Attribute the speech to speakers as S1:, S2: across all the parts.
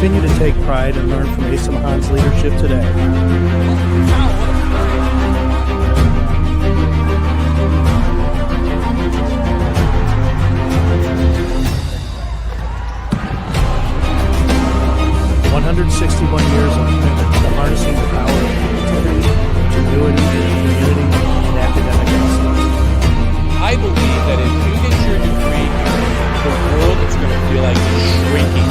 S1: continue to take pride and learn from Asa Mahan's leadership today. Years of commitment to harnessing the power of creativity, ingenuity, community, and academic excellence.
S2: I believe that if you get your degree, the world is going to feel like it's shrinking.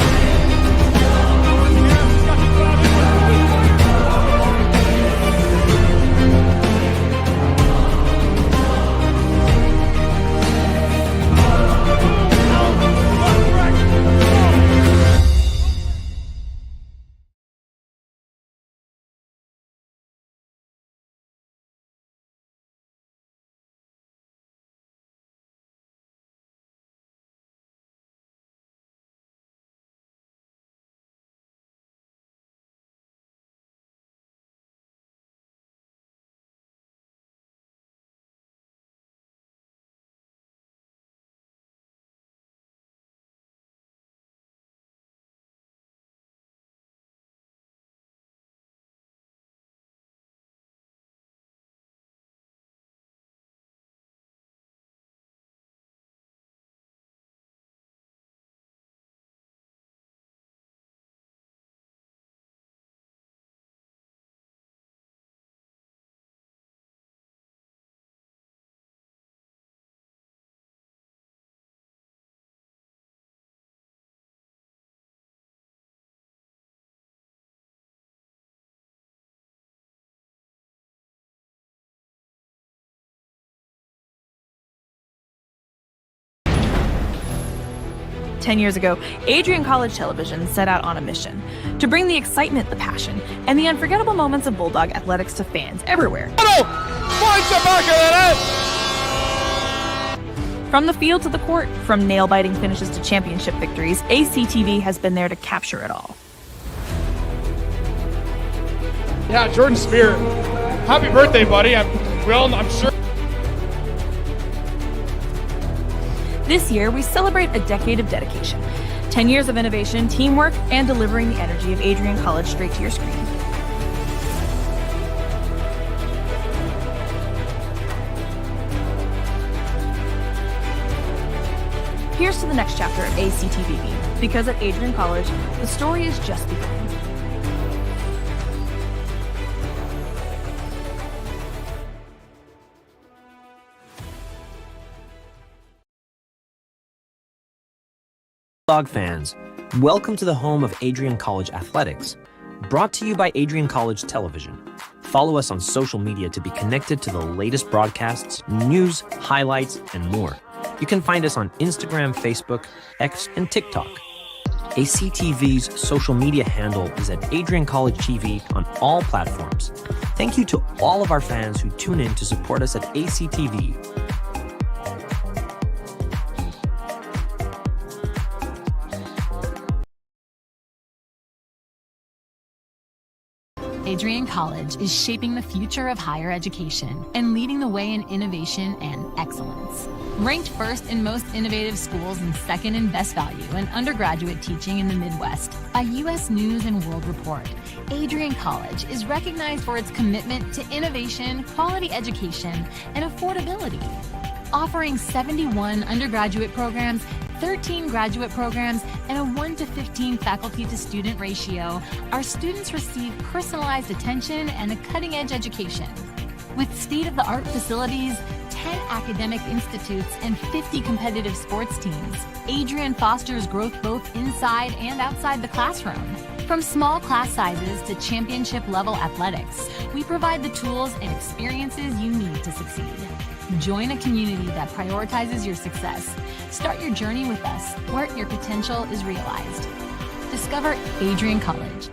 S3: 10 years ago, Adrian College Television set out on a mission to bring the excitement, the passion, and the unforgettable moments of Bulldog athletics to fans everywhere.
S2: Finds the back of the net!
S3: From the field to the court, from nail-biting finishes to championship victories, ACTV has been there to capture it all.
S2: Yeah, Jordan Spear, happy birthday, buddy. I'm sure.
S3: This year, we celebrate a decade of dedication, 10 years of innovation, teamwork, and delivering the energy of Adrian College straight to your screen. Here's to the next chapter of ACTV, because at Adrian College, the story is just beginning.
S4: Bulldog fans, welcome to the home of Adrian College Athletics, brought to you by Adrian College Television. Follow us on social media to be connected to the latest broadcasts, news, highlights, and more. You can find us on Instagram, Facebook, X, and TikTok. ACTV's social media handle is at Adrian College TV on all platforms. Thank you to all of our fans who tune in to support us at ACTV.
S5: Adrian College is shaping the future of higher education and leading the way in innovation and excellence. Ranked first in most innovative schools and second in best value in undergraduate teaching in the Midwest by U.S. News and World Report, Adrian College is recognized for its commitment to innovation, quality education, and affordability. Offering 71 undergraduate programs, 13 graduate programs, and a 1-to-15 faculty-to-student ratio, our students receive personalized attention and a cutting-edge education. With state-of-the-art facilities, 10 academic institutes, and 50 competitive sports teams, Adrian fosters growth both inside and outside the classroom. From small class sizes to championship-level athletics, we provide the tools and experiences you need to succeed. Join a community that prioritizes your success. Start your journey with us, where your potential is realized. Discover Adrian College.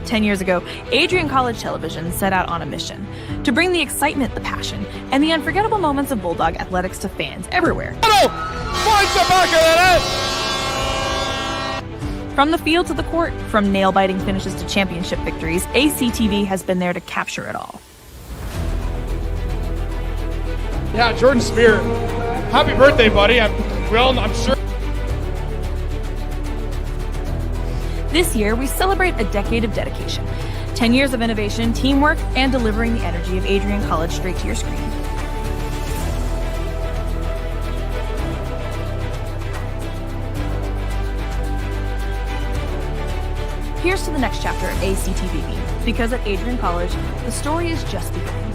S3: 10 years ago, Adrian College Television set out on a mission to bring the excitement, the passion, and the unforgettable moments of Bulldog athletics to fans everywhere.
S2: Finds the back of the net!
S3: From the field to the court, from nail-biting finishes to championship victories, ACTV has been there to capture it all.
S2: Yeah, Jordan Spear. Happy birthday, buddy. I'm sure.
S3: This year, we celebrate a decade of dedication, 10 years of innovation, teamwork, and delivering the energy of Adrian College straight to your screen. Here's to the next chapter at ACTV, because at Adrian College, the story is just beginning.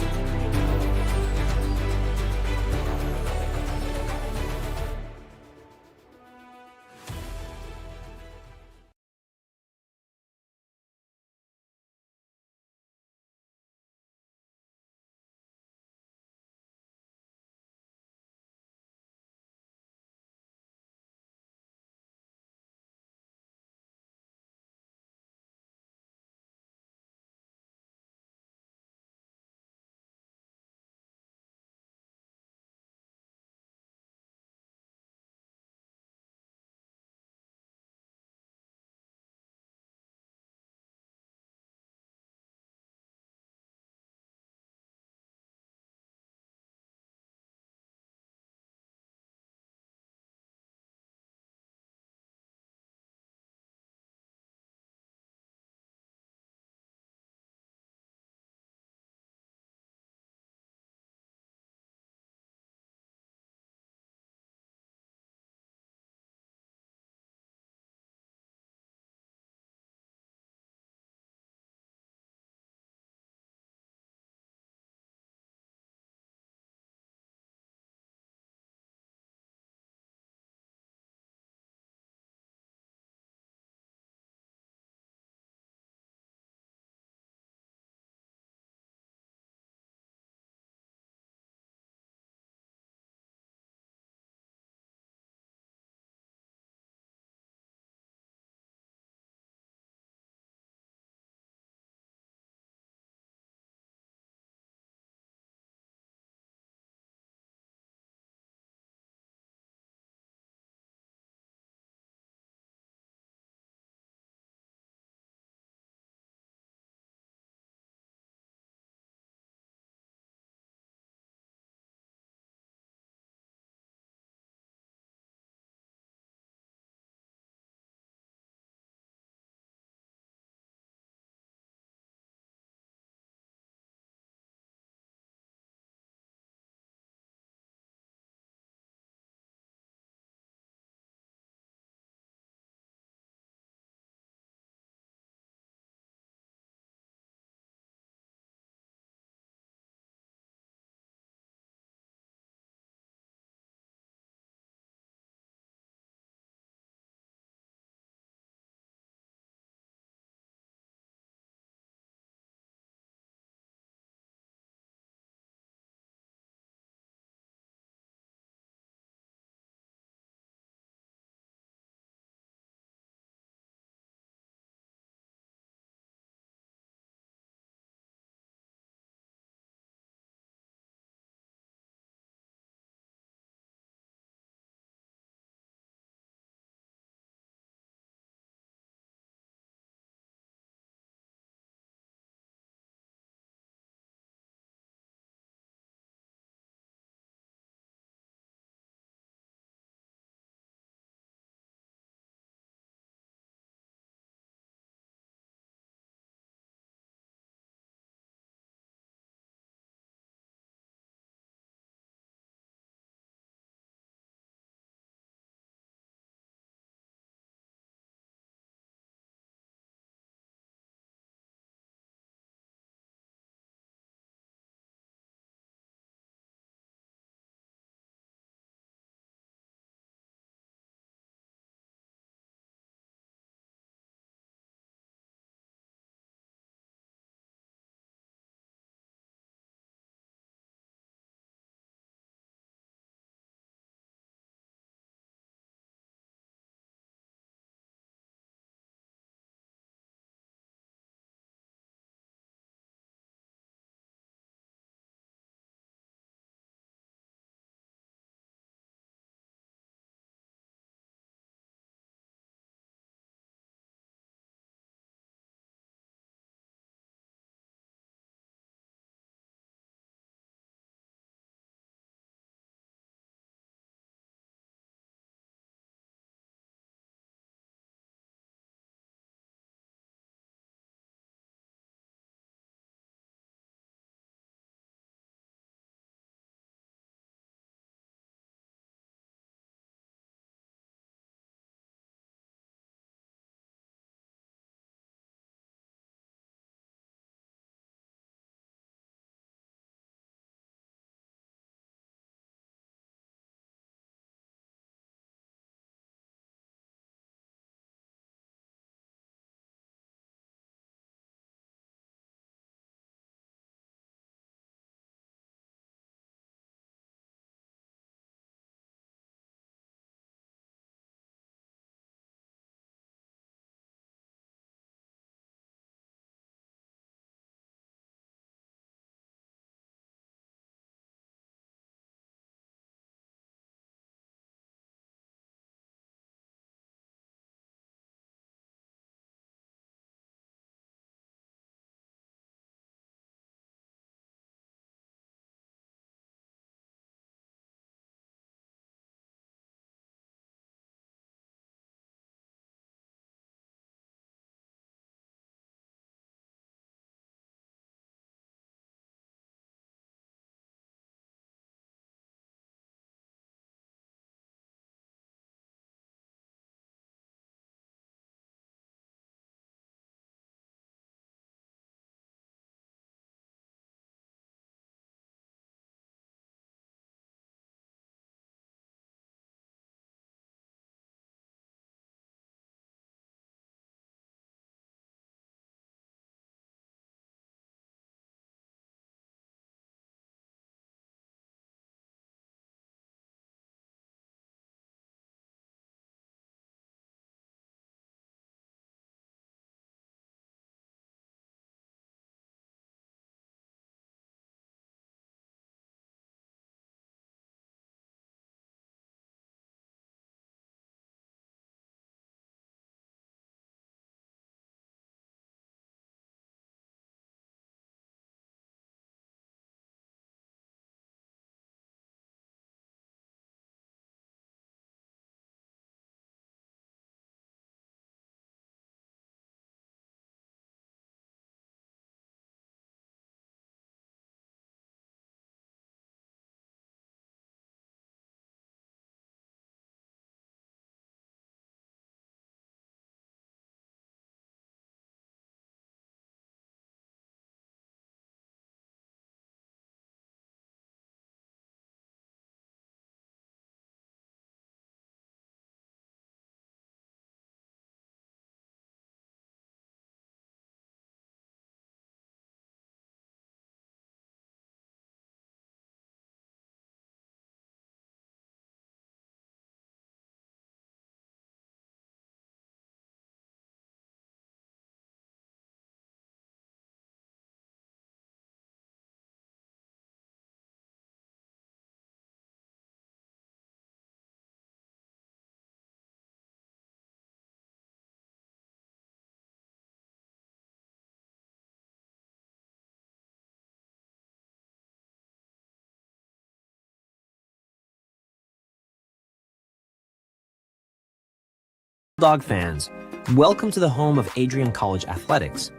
S4: Bulldog fans, welcome to the home of Adrian College Athletics,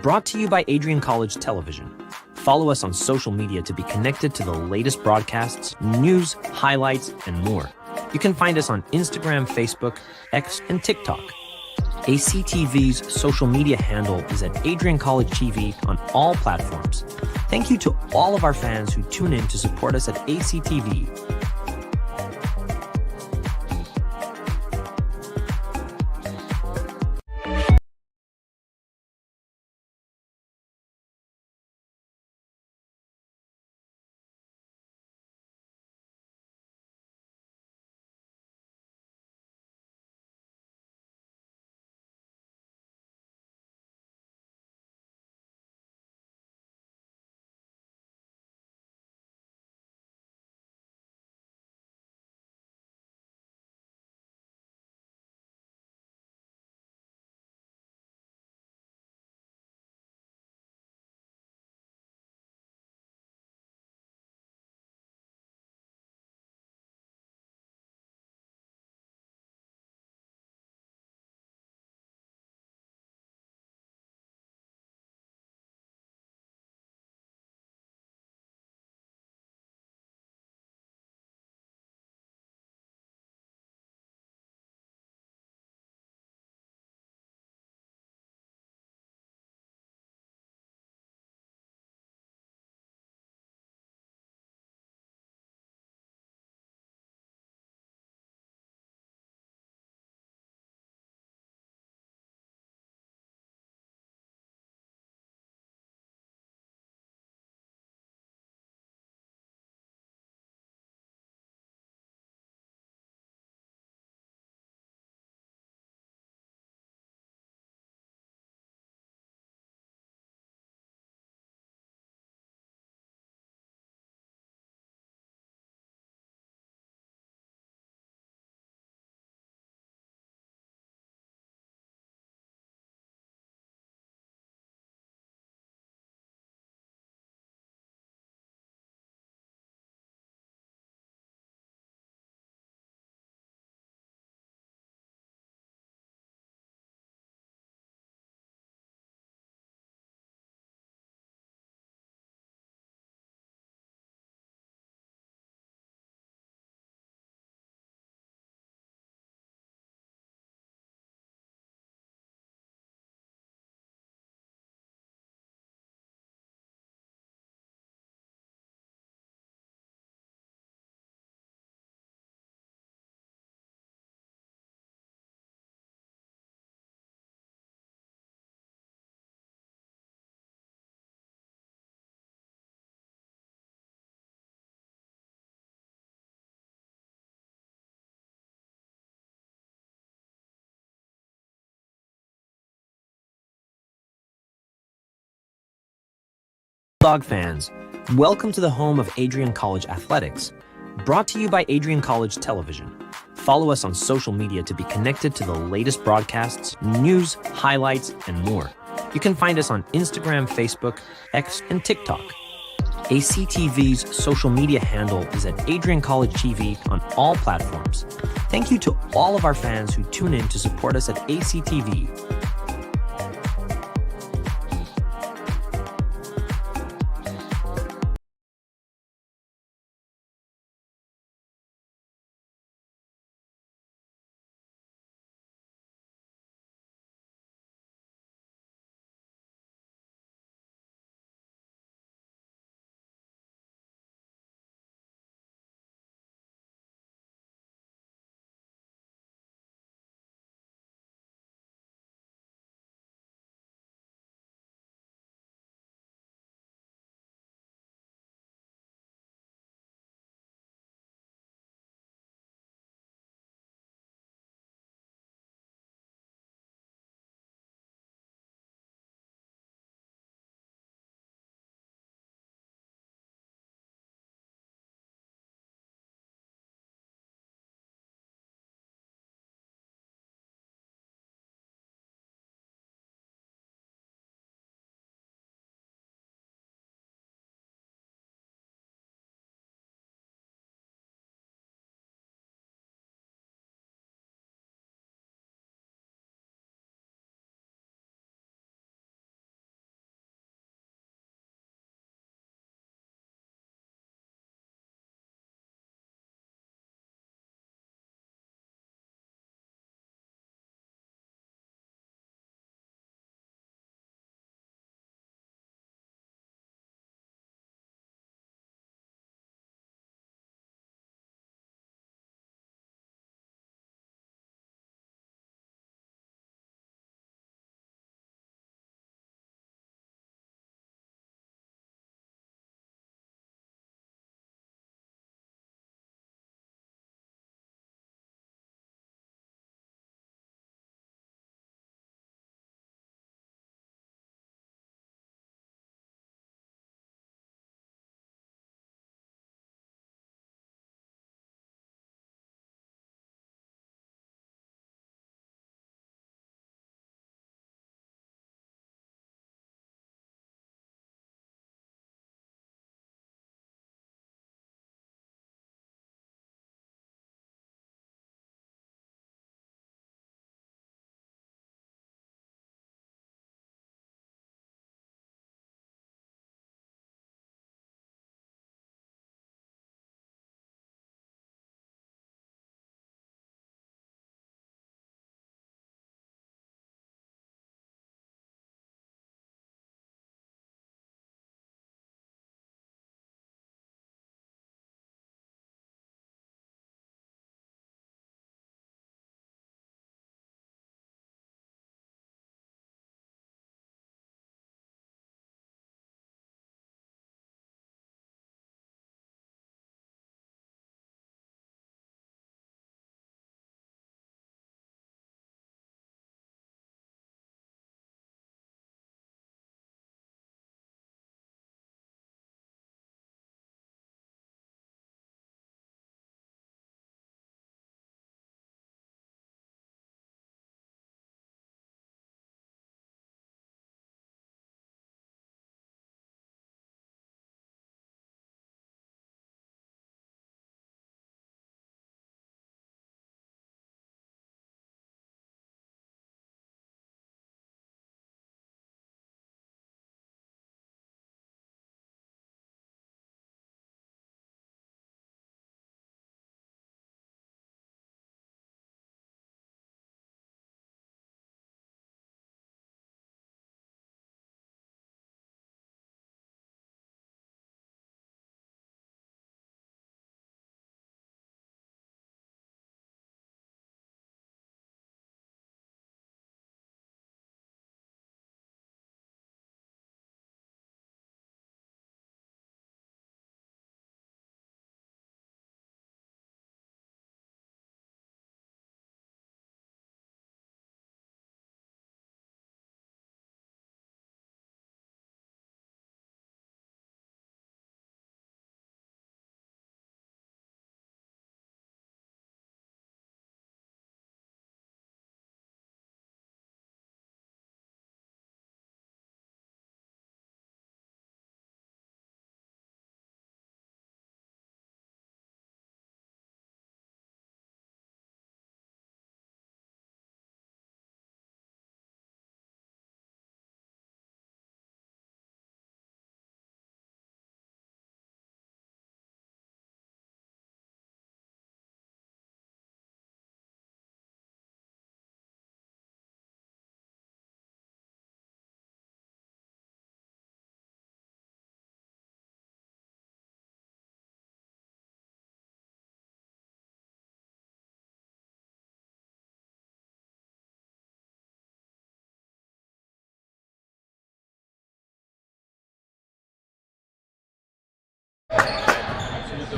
S4: brought to you by Adrian College Television. Follow us on social media to be connected to the latest broadcasts, news, highlights, and more. You can find us on Instagram, Facebook, X, and TikTok. ACTV's social media handle is at Adrian College TV on all platforms. Thank you to all of our fans who tune in to support us at ACTV. Bulldog fans, welcome to the home of Adrian College Athletics, brought to you by Adrian College Television. Follow us on social media to be connected to the latest broadcasts, news, highlights, and more. You can find us on Instagram, Facebook, X, and TikTok. ACTV's social media handle is at Adrian College TV on all platforms. Thank you to all of our fans who tune in to support us at ACTV.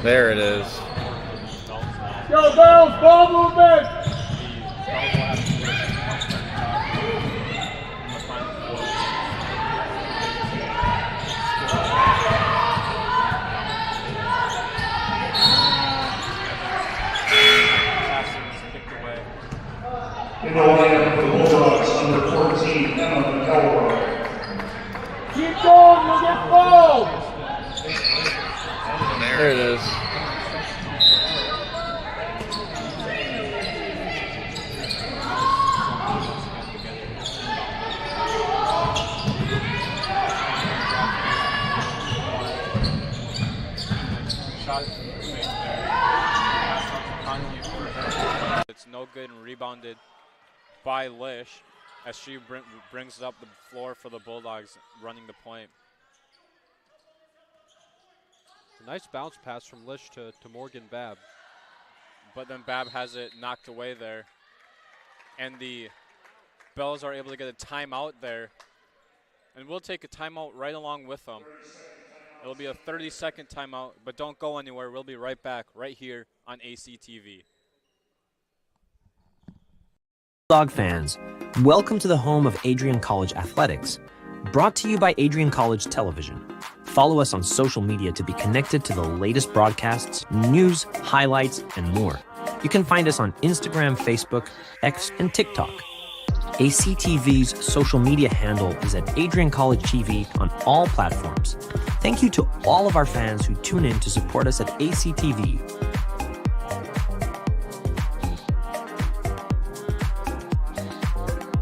S2: There it is.
S6: Go, Bells, ball movement!
S7: In the lineup for the Bulldogs, number 14, Emma McElroy.
S6: Keep going, you'll get fouled!
S2: There it is.
S8: It's no good and rebounded by Lish as she brings it up the floor for the Bulldogs running the point.
S9: A nice bounce pass from Lish to Morgan Babb.
S8: But then Babb has it knocked away there. And the Bells are able to get a timeout there. And we'll take a timeout right along with them. It'll be a 30-second timeout, but don't go anywhere. We'll be right back right here on ACTV.
S4: Bulldog fans, welcome to the home of Adrian College Athletics. Brought to you by Adrian College Television. Follow us on social media to be connected to the latest broadcasts, news, highlights, and more. You can find us on Instagram, Facebook, X, and TikTok. ACTV's social media handle is at Adrian College TV on all platforms. Thank you to all of our fans who tune in to support us at ACTV.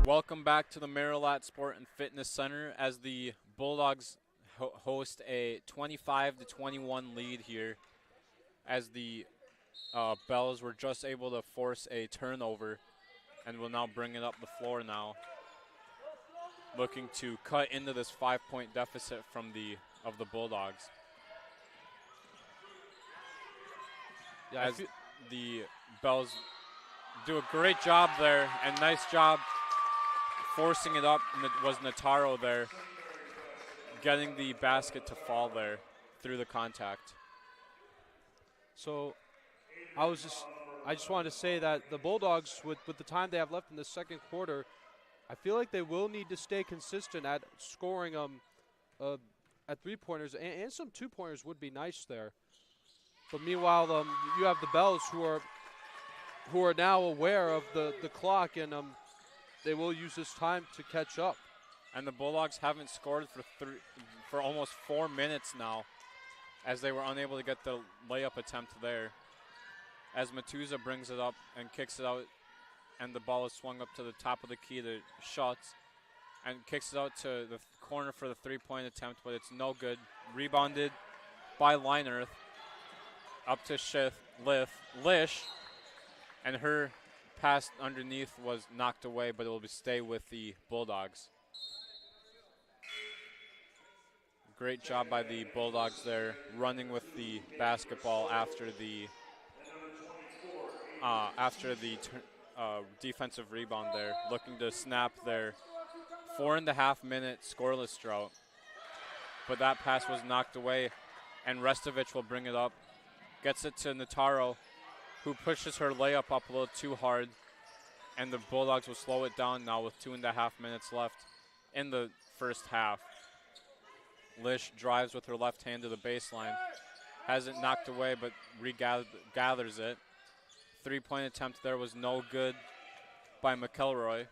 S8: Welcome back to the Marilat Sport and Fitness Center as the Bulldogs host a 25-21 lead here as the Bells were just able to force a turnover and will now bring it up the floor now, looking to cut into this 5-point deficit from the Bulldogs.
S9: Yeah,
S8: as the Bells do a great job there, and nice job forcing it up. Was Nataro there, getting the basket to fall there through the contact.
S9: So I just wanted to say that the Bulldogs, with the time they have left in the second quarter, I feel like they will need to stay consistent at scoring at three-pointers, and some two-pointers would be nice there. But meanwhile, you have the Bells who are now aware of the clock, and they will use this time to catch up.
S8: And the Bulldogs haven't scored for almost 4 minutes now, as they were unable to get the layup attempt there. As Matuza brings it up and kicks it out, and the ball is swung up to the top of the key to Schutz, and kicks it out to the corner for the three-point attempt, but it's no good. Rebounded by Linerth, up to Lish, and her pass underneath was knocked away, but it will stay with the Bulldogs. Great job by the Bulldogs there, running with the basketball after the defensive rebound there, looking to snap their 4.5-minute scoreless drought. But that pass was knocked away, and Restovich will bring it up. Gets it to Nataro, who pushes her layup up a little too hard, and the Bulldogs will slow it down now with 2.5 minutes left in the first half. Lish drives with her left hand to the baseline. Has it knocked away, but gathers it. Three-point attempt there was no good by McElroy,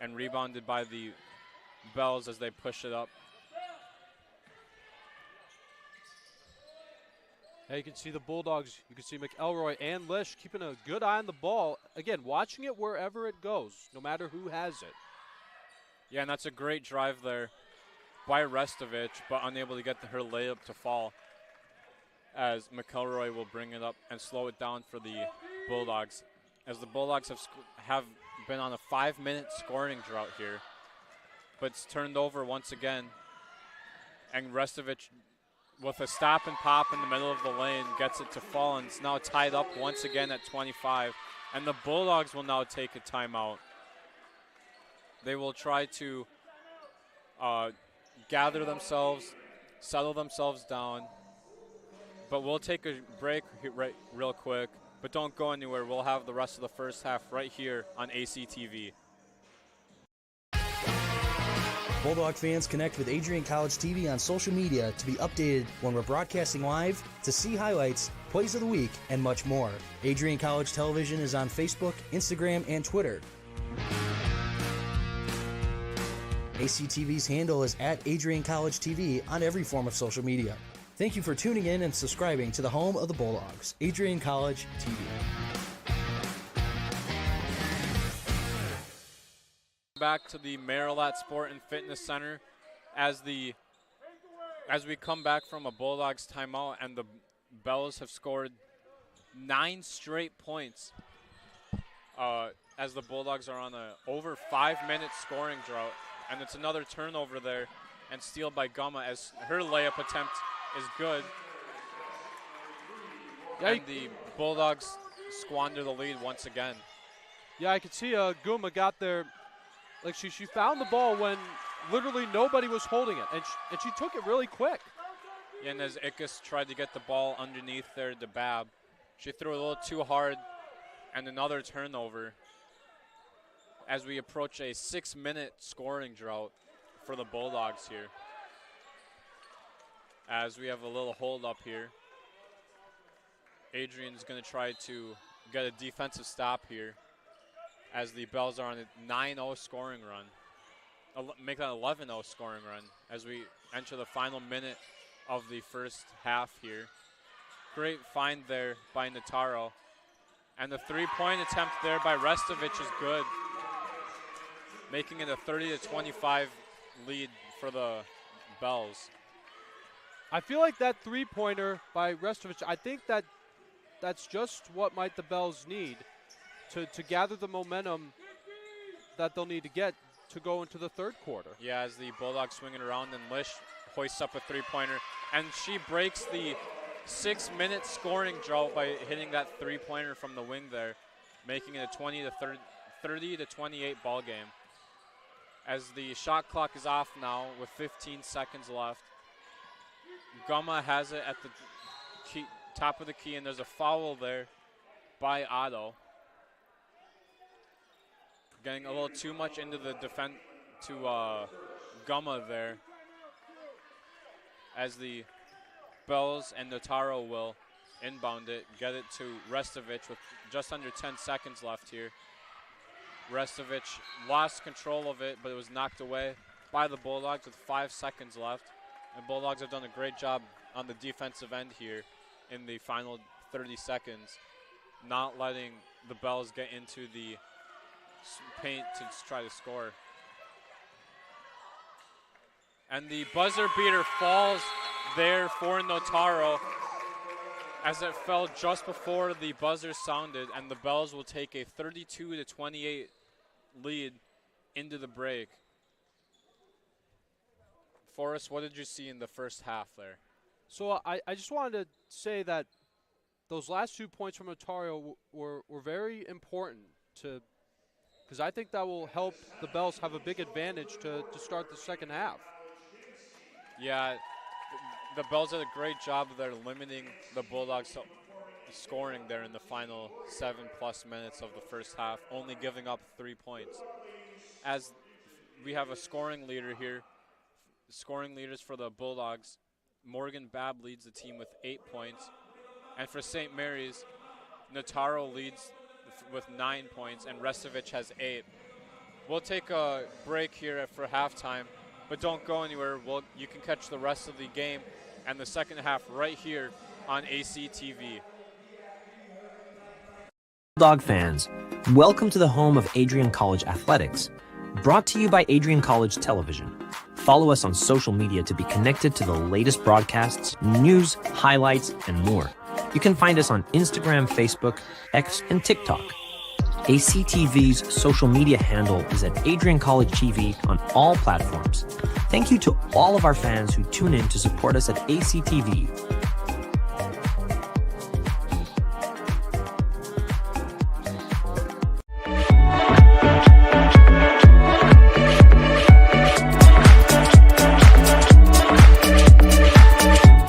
S8: and rebounded by the Bells as they push it up.
S9: Yeah, you can see the Bulldogs, you can see McElroy and Lish keeping a good eye on the ball. Again, watching it wherever it goes, no matter who has it.
S8: Yeah, and that's a great drive there by Restovich, but unable to get her layup to fall, as McElroy will bring it up and slow it down for the Bulldogs, as the Bulldogs have been on a 5-minute scoring drought here, but it's turned over once again, and Restovich, with a stop and pop in the middle of the lane, gets it to fall, and it's now tied up once again at 25, and the Bulldogs will now take a timeout. They will try to gather themselves, settle themselves down, But we'll take a break real quick. But don't go anywhere. We'll have the rest of the first half right here on ACTV.
S10: Bulldog fans, connect with Adrian College TV on social media to be updated when we're broadcasting live, to see highlights, plays of the week, and much more. Adrian College Television is on Facebook, Instagram, and Twitter. ACTV's handle is at Adrian College TV on every form of social media. Thank you for tuning in and subscribing to the home of the Bulldogs, Adrian College TV.
S8: Back to the Marilat Sport and Fitness Center as we come back from a Bulldogs timeout, and the Bells have scored 9 straight points as the Bulldogs are on a over 5-minute scoring drought. And it's another turnover there and steal by Gumma as her layup attempt is good.
S9: Yeah,
S8: and the Bulldogs squander the lead once again.
S9: Yeah, I could see Guma got there. Like she found the ball when literally nobody was holding it, and she took it really quick.
S8: Yeah, and as Ickes tried to get the ball underneath there to Bab, she threw a little too hard, and another turnover as we approach a 6-minute scoring drought for the Bulldogs here. As we have a little hold up here. Adrian's going to try to get a defensive stop here as the Bells are on a 9-0 scoring run. Make that 11-0 scoring run as we enter the final minute of the first half here. Great find there by Nataro. And the 3-point attempt there by Restovich is good, making it a 30-25 lead for the Bells.
S9: I feel like that 3-pointer by Restovich, I think that's just what might the Bells need to gather the momentum that they'll need to get to go into the third quarter.
S8: Yeah, as the Bulldogs swing it around, and Lish hoists up a 3-pointer, and she breaks the 6-minute scoring drought by hitting that 3-pointer from the wing there, making it a 30-28 ball game. As the shot clock is off now with 15 seconds left. Gumma has it at the top of the key, and there's a foul there by Otto. Getting a little too much into the defense to Gumma there, as the Bells and Notaro will inbound it, get it to Restovich with just under 10 seconds left here. Restovich lost control of it, but it was knocked away by the Bulldogs with 5 seconds left. And Bulldogs have done a great job on the defensive end here in the final 30 seconds, not letting the Bells get into the paint to try to score. And the buzzer beater falls there for Notaro as it fell just before the buzzer sounded, and the Bells will take a 32-28 lead into the break. Forrest, what did you see in the first half there?
S9: So I just wanted to say that those last 2 points from Notaro were very important because I think that will help the Bells have a big advantage to start the second half.
S8: Yeah, the Bells did a great job there limiting the Bulldogs scoring there in the final 7+ minutes of the first half, only giving up 3 points. As we have a scoring leader here, scoring leaders for the Bulldogs, Morgan Babb leads the team with 8 points. And for St. Mary's, Notaro leads with 9 points, and Restovich has 8. We'll take a break here for halftime, but don't go anywhere. You can catch the rest of the game and the second half right here on ACTV.
S4: Bulldog fans, welcome to the home of Adrian College Athletics, brought to you by Adrian College Television. Follow us on social media to be connected to the latest broadcasts, news, highlights, and more. You can find us on Instagram, Facebook, X, and TikTok. ACTV's social media handle is at Adrian College TV on all platforms. Thank you to all of our fans who tune in to support us at ACTV.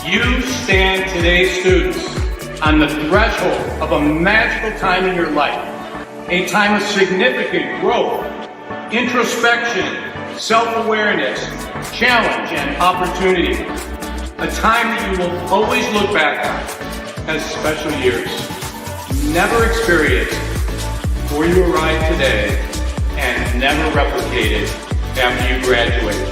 S6: You stand today's students. on the threshold of a magical time in your life, a time of significant growth, introspection, self-awareness, challenge, and opportunity. A time that you will always look back on as special years. Never experienced before you arrived today and never replicated after you graduated.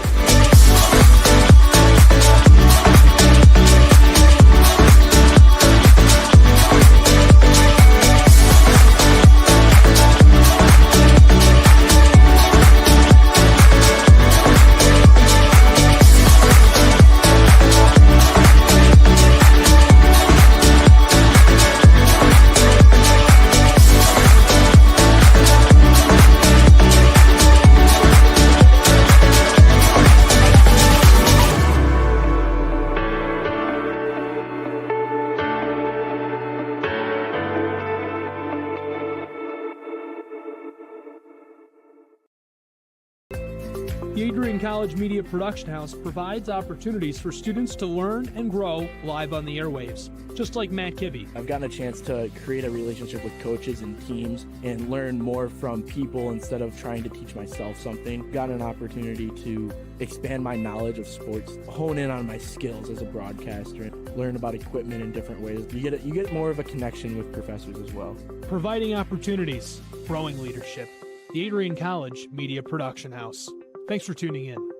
S11: The Adrian College Media Production House provides opportunities for students to learn and grow live on the airwaves, just like Matt Kibbe.
S1: I've gotten a chance to create a relationship with coaches and teams and learn more from people instead of trying to teach myself something. Got an opportunity to expand my knowledge of sports, hone in on my skills as a broadcaster, and learn about equipment in different ways. You get more of a connection with professors as well.
S11: Providing opportunities, growing leadership. The Adrian College Media Production House. Thanks for tuning in.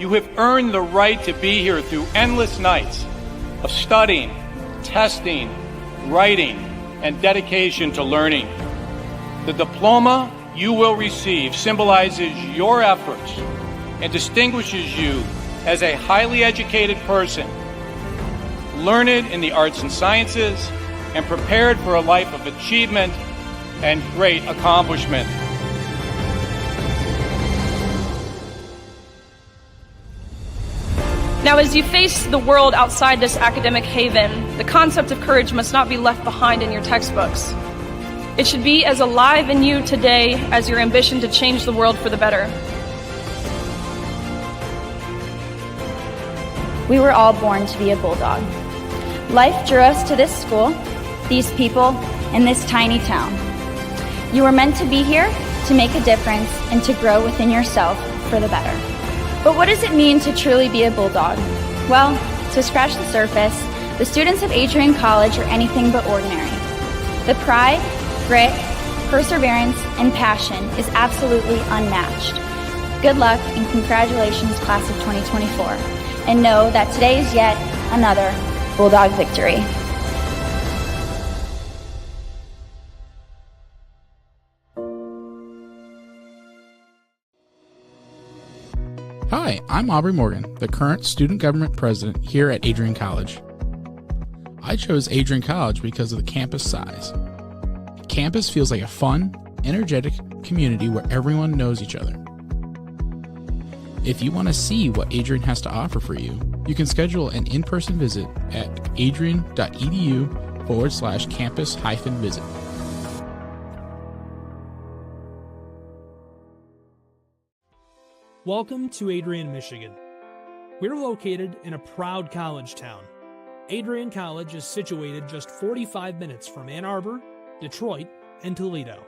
S6: You have earned the right to be here through endless nights of studying, testing, writing, and dedication to learning. The diploma you will receive symbolizes your efforts and distinguishes you as a highly educated person, learned in the arts and sciences, and prepared for a life of achievement and great accomplishment.
S3: Now, as you face the world outside this academic haven, the concept of courage must not be left behind in your textbooks. It should be as alive in you today as your ambition to change the world for the better.
S12: We were all born to be a Bulldog. Life drew us to this school, these people, and this tiny town. You were meant to be here to make a difference and to grow within yourself for the better. But what does it mean to truly be a Bulldog? Well, to scratch the surface, the students of Adrian College are anything but ordinary. The pride, grit, perseverance, and passion is absolutely unmatched. Good luck and congratulations, class of 2024. And know that today is yet another Bulldog victory.
S13: Hi, I'm Aubrey Morgan, the current student government president here at Adrian College. I chose Adrian College because of the campus size. Campus feels like a fun, energetic community where everyone knows each other. If you want to see what Adrian has to offer for you, you can schedule an in-person visit at adrian.edu/campus-visit.
S11: Welcome to Adrian, Michigan. We're located in a proud college town. Adrian College is situated just 45 minutes from Ann Arbor, Detroit, and Toledo.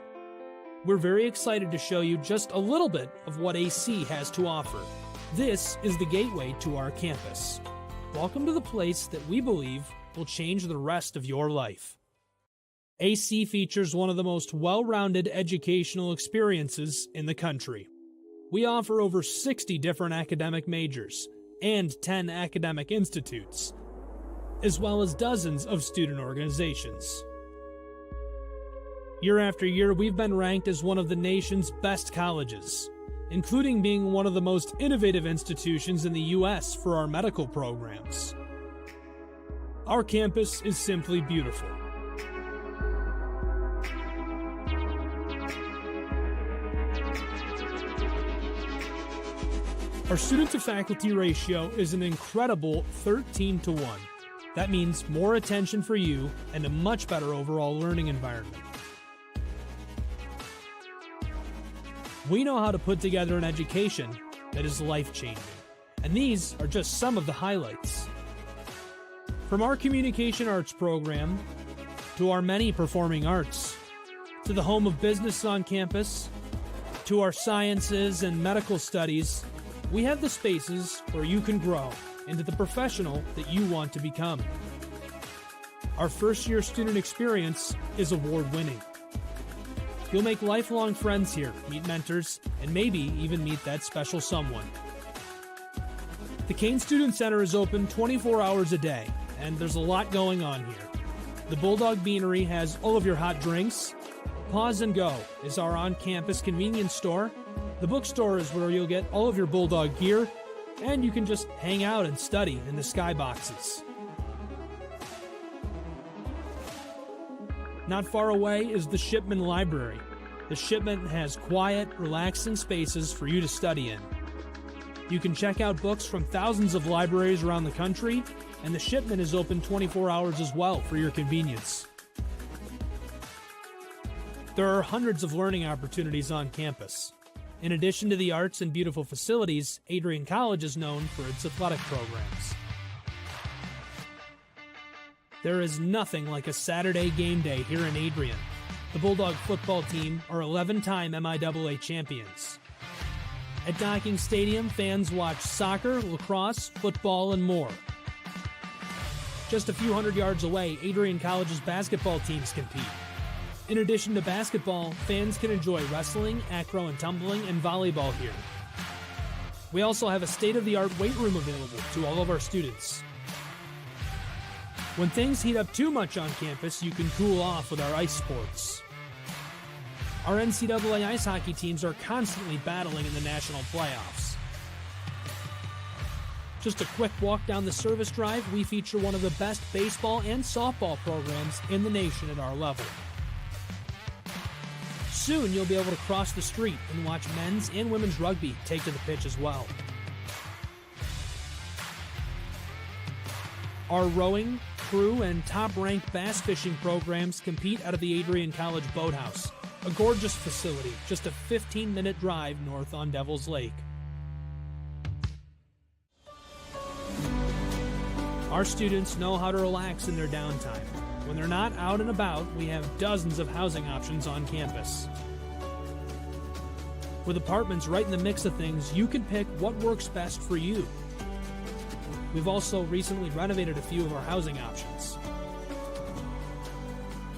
S11: We're very excited to show you just a little bit of what AC has to offer. This is the gateway to our campus. Welcome to the place that we believe will change the rest of your life. AC features one of the most well-rounded educational experiences in the country. We offer over 60 different academic majors and 10 academic institutes, as well as dozens of student organizations. Year after year, we've been ranked as one of the nation's best colleges, including being one of the most innovative institutions in the U.S. for our medical programs. Our campus is simply beautiful. Our student-to-faculty ratio is an incredible 13-to-1. That means more attention for you and a much better overall learning environment. We know how to put together an education that is life-changing, and these are just some of the highlights. From our communication arts program, to our many performing arts, to the home of business on campus, to our sciences and medical studies, we have the spaces where you can grow into the professional that you want to become. Our first-year student experience is award-winning. You'll make lifelong friends here, meet mentors, and maybe even meet that special someone. The Kane Student Center is open 24 hours a day, and there's a lot going on here. The Bulldog Beanery has all of your hot drinks. Pause and Go is our on-campus convenience store. The bookstore is where you'll get all of your Bulldog gear, and you can just hang out and study in the skyboxes. Not far away is the Shipman Library. The Shipman has quiet, relaxing spaces for you to study in. You can check out books from thousands of libraries around the country, and the Shipman is open 24 hours as well for your convenience. There are hundreds of learning opportunities on campus. In addition to the arts and beautiful facilities, Adrian College is known for its athletic programs. There is nothing like a Saturday game day here in Adrian. The Bulldog football team are 11-time MIAA champions. At Docking Stadium, fans watch soccer, lacrosse, football, and more. Just a few hundred yards away, Adrian College's basketball teams compete. In addition to basketball, fans can enjoy wrestling, acro and tumbling, and volleyball here. We also have a state-of-the-art weight room available to all of our students. When things heat up too much on campus, you can cool off with our ice sports. Our NCAA ice hockey teams are constantly battling in the national playoffs. Just a quick walk down the service drive, we feature one of the best baseball and softball programs in the nation at our level. Soon you'll be able to cross the street and watch men's and women's rugby take to the pitch as well. Our rowing, crew, and top-ranked bass fishing programs compete out of the Adrian College Boathouse, a gorgeous facility just a 15-minute drive north on Devil's Lake. Our students know how to relax in their downtime. When they're not out and about, we have dozens of housing options on campus. With apartments right in the mix of things, you can pick what works best for you. We've also recently renovated a few of our housing options.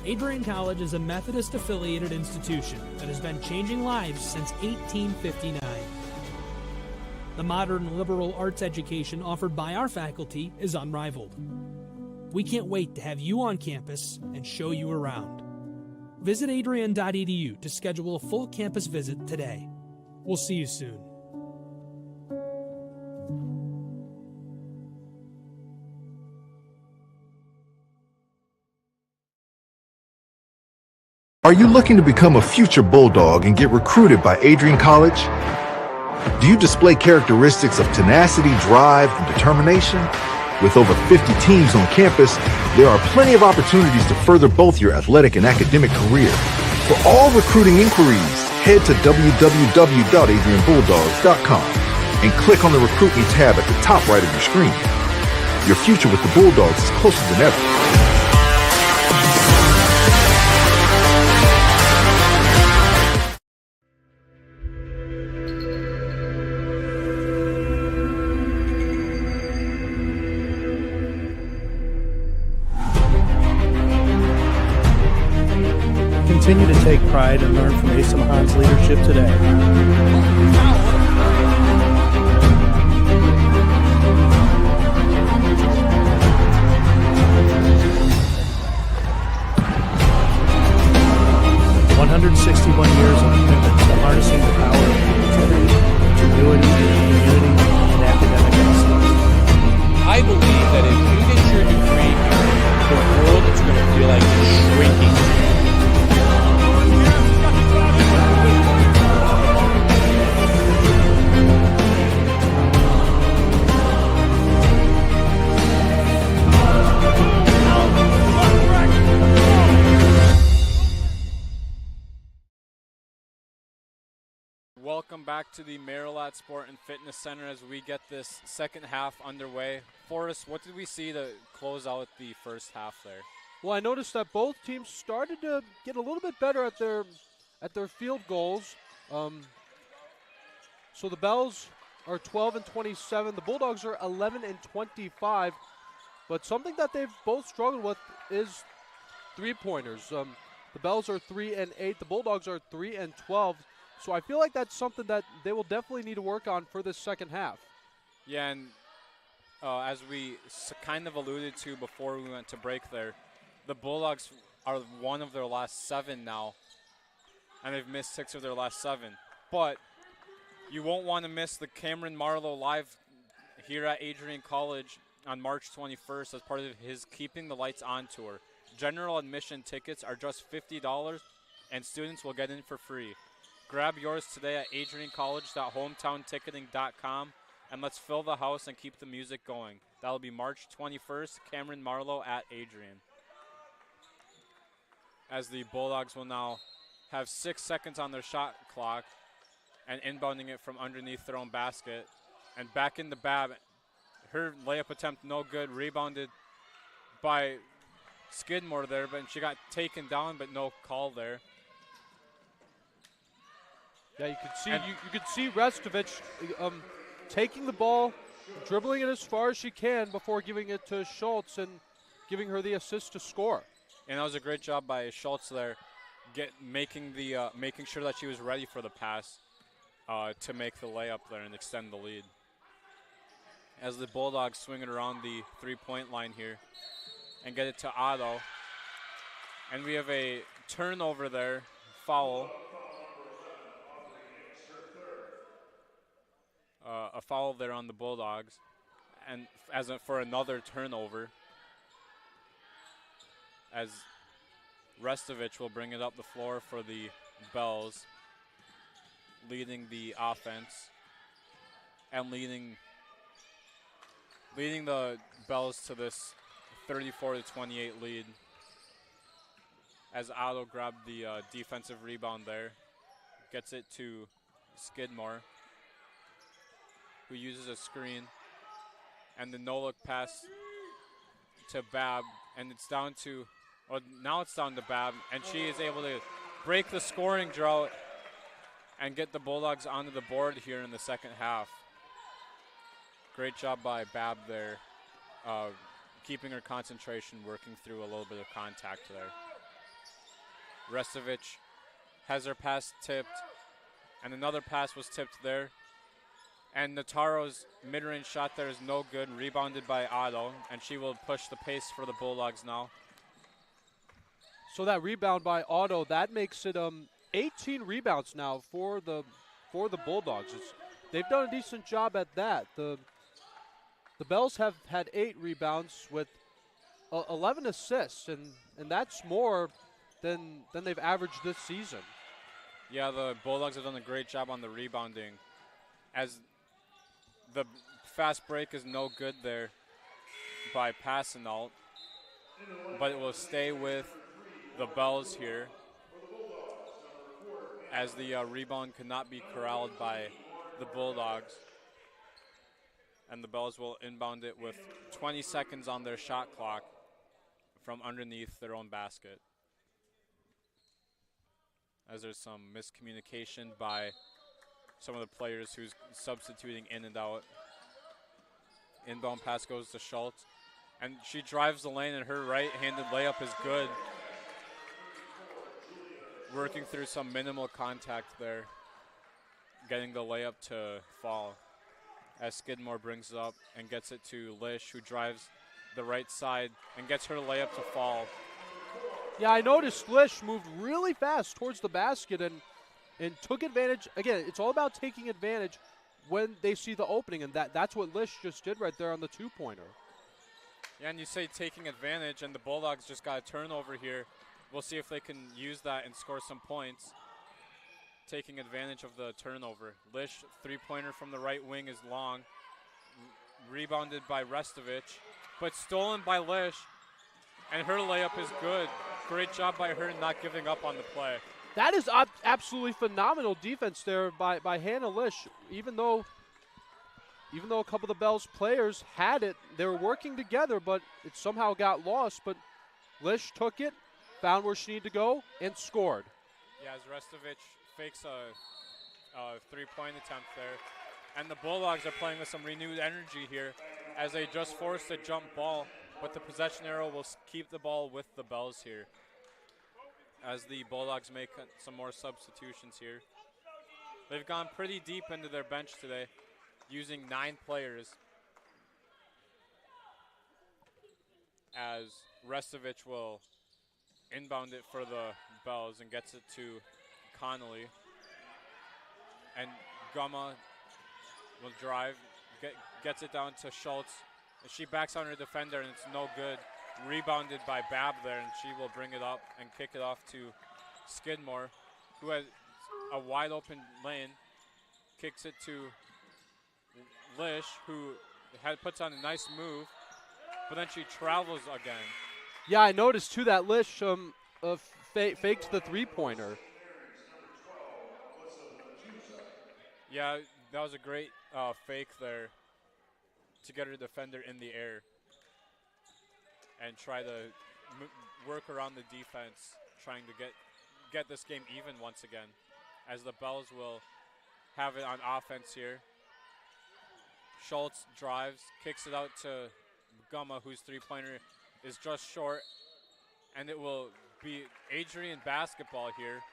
S11: Adrian College is a Methodist-affiliated institution that has been changing lives since 1859. The modern liberal arts education offered by our faculty is unrivaled. We can't wait to have you on campus and show you around. Visit adrian.edu to schedule a full campus visit today. We'll see you soon.
S14: Are you looking to become a future Bulldog and get recruited by Adrian College? Do you display characteristics of tenacity, drive, and determination? With over 50 teams on campus, there are plenty of opportunities to further both your athletic and academic career. For all recruiting inquiries, head to www.adrianbulldogs.com and click on the Recruit Me tab at the top right of your screen. Your future with the Bulldogs is closer than ever.
S1: Continue to take pride and learn from Asa Mahan's leadership today. "161 years of commitment to harnessing the power of creativity, ingenuity, community, and academic excellence."
S2: I believe that if you get your degree, the world is going to feel like it's shrinking.
S8: Welcome back to the Marilat Sport and Fitness Center as we get this second half underway. Forrest, what did we see to close out the first half there?
S9: Well, I noticed that both teams started to get a little bit better at their field goals. So the Bells are 12-27. The Bulldogs are 11-25. But something that they've both struggled with is three-pointers. The Bells are 3-8. The Bulldogs are 3-12. So I feel like that's something that they will definitely need to work on for this second half.
S8: Yeah, and as we kind of alluded to before we went to break there, the Bulldogs are one of their last 7 now, and they've missed 6 of their last 7. But you won't want to miss the Cameron Marlowe live here at Adrian College on March 21st as part of his Keeping the Lights On tour. General admission tickets are just $50, and students will get in for free. Grab yours today at adriancollege.hometownticketing.com, and let's fill the house and keep the music going. That'll be March 21st, Cameron Marlowe at Adrian. As the Bulldogs will now have 6 seconds on their shot clock and inbounding it from underneath their own basket. And back into Babb. Her layup attempt no good, rebounded by Skidmore there, but she got taken down, but no call there.
S9: Yeah, you could see Restovich taking the ball, dribbling it as far as she can before giving it to Schultz and giving her the assist to score.
S8: And that was a great job by Schultz there, making sure that she was ready for the pass. to make the layup there and extend the lead. As the Bulldogs swing it around the three-point line here and get it to Otto. And we have a turnover there, foul. A foul there on the Bulldogs, and for another turnover, as Restovich will bring it up the floor for the Bells, leading the offense and leading the Bells to this 34-28 lead. As Otto grabbed the defensive rebound there, gets it to Skidmore, who uses a screen, and the no-look pass to Babb, and now it's down to Babb, and she is able to break the scoring drought and get the Bulldogs onto the board here in the second half. Great job by Babb there, keeping her concentration, working through a little bit of contact there. Restovich has her pass tipped, and another pass was tipped there. And Notaro's mid-range shot there is no good, rebounded by Otto, and she will push the pace for the Bulldogs now.
S9: So that rebound by Otto, that makes it 18 rebounds now for the Bulldogs. They've done a decent job at that. The Bells have had 8 rebounds with 11 assists, and that's more than they've averaged this season.
S8: Yeah, the Bulldogs have done a great job on the rebounding, as the fast break is no good there by Passenalt, but it will stay with the Bells here, as the rebound could not be corralled by the Bulldogs. And the Bells will inbound it with 20 seconds on their shot clock from underneath their own basket. As there's some miscommunication by some of the players who's substituting in and out. Inbound pass goes to Schultz, and she drives the lane, and her right-handed layup is good. Working through some minimal contact there, getting the layup to fall. As Skidmore brings it up and gets it to Lish, who drives the right side and gets her layup to fall.
S9: Yeah, I noticed Lish moved really fast towards the basket and took advantage. Again, it's all about taking advantage when they see the opening, and that's what Lish just did right there on the two-pointer.
S8: Yeah, and you say taking advantage, and the Bulldogs just got a turnover here. We'll see if they can use that and score some points. Taking advantage of the turnover. Lish, three-pointer from the right wing is long. Rebounded by Restovich, but stolen by Lish, and her layup is good. Great job by her not giving up on the play.
S9: That is absolutely phenomenal defense there by Hannah Lish. Even though a couple of the Bells players had it, they were working together, but it somehow got lost. But Lish took it, found where she needed to go, and scored.
S8: Yeah, as Restovich fakes a three-point attempt there. And the Bulldogs are playing with some renewed energy here as they just forced a jump ball, but the possession arrow will keep the ball with the Bells here as the Bulldogs make some more substitutions here. They've gone pretty deep into their bench today, using 9 players, as Restovich will inbound it for the Bells and gets it to Connolly. And Gumma will drive, gets it down to Schultz. And she backs on her defender, and it's no good. Rebounded by Babb there, and she will bring it up and kick it off to Skidmore, who has a wide open lane. Kicks it to Lish, who puts on a nice move, but then she travels again.
S9: Yeah, I noticed too that Lish faked the three-pointer.
S8: Yeah, that was a great fake there to get her defender in the air and try to work around the defense, trying to get this game even once again, as the Bells will have it on offense here. Schultz drives, kicks it out to Gumma, whose three-pointer is just short, and it will be Adrian basketball here,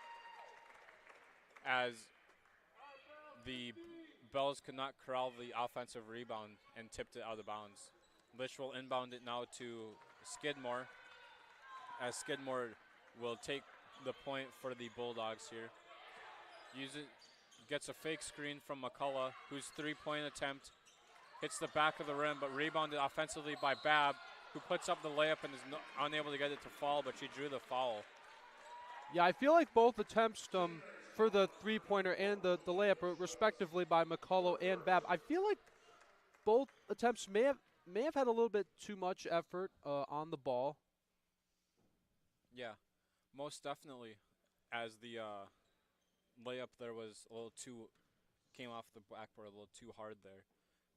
S8: as the Bells could not corral the offensive rebound and tipped it out of bounds. Litch will inbound it now to Skidmore, as Skidmore will take the point for the Bulldogs here. Gets a fake screen from McCullough, whose three-point attempt hits the back of the rim, but rebounded offensively by Babb, who puts up the layup and is unable to get it to fall, but she drew the foul.
S9: Yeah, I feel like both attempts for the three-pointer and the layup, respectively, by McCullough and Babb, I feel like both attempts may have had a little bit too much effort on the ball.
S8: Yeah, most definitely, as the layup there was a little too, came off the backboard a little too hard there.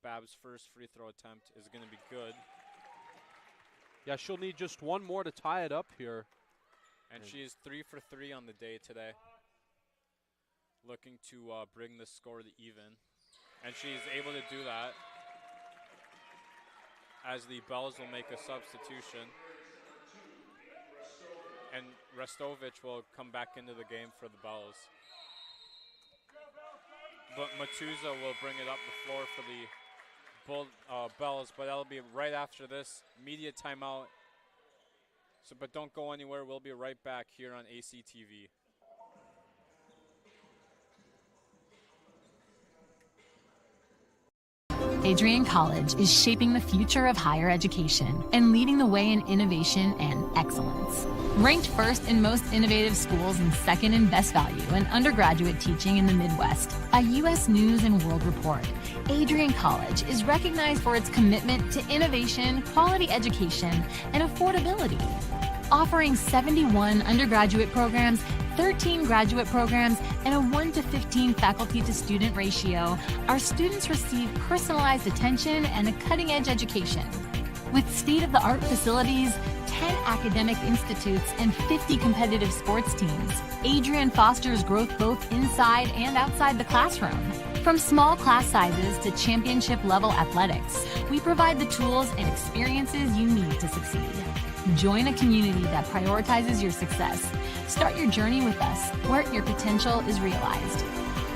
S8: Babb's first free throw attempt is going to be good.
S9: Yeah, she'll need just one more to tie it up here.
S8: And she is 3 for 3 on the day today. Looking to bring the score to even. And she's able to do that as the Bells will make a substitution. And Restovich will come back into the game for the Bells. But Matuza will bring it up the floor for the Bells, but that'll be right after this media timeout. So, but don't go anywhere. We'll be right back here on ACTV.
S5: Adrian College is shaping the future of higher education and leading the way in innovation and excellence. Ranked first in most innovative schools and second in best value in undergraduate teaching in the Midwest, a U.S. News and World Report, Adrian College is recognized for its commitment to innovation, quality education, and affordability. Offering 71 undergraduate programs, 13 graduate programs, and a 1-to-15 faculty-to-student ratio, our students receive personalized attention and a cutting-edge education. With state-of-the-art facilities, 10 academic institutes, and 50 competitive sports teams, Adrian fosters growth both inside and outside the classroom. From small class sizes to championship-level athletics, we provide the tools and experiences you need to succeed. Join a community that prioritizes your success. Start your journey with us, where your potential is realized.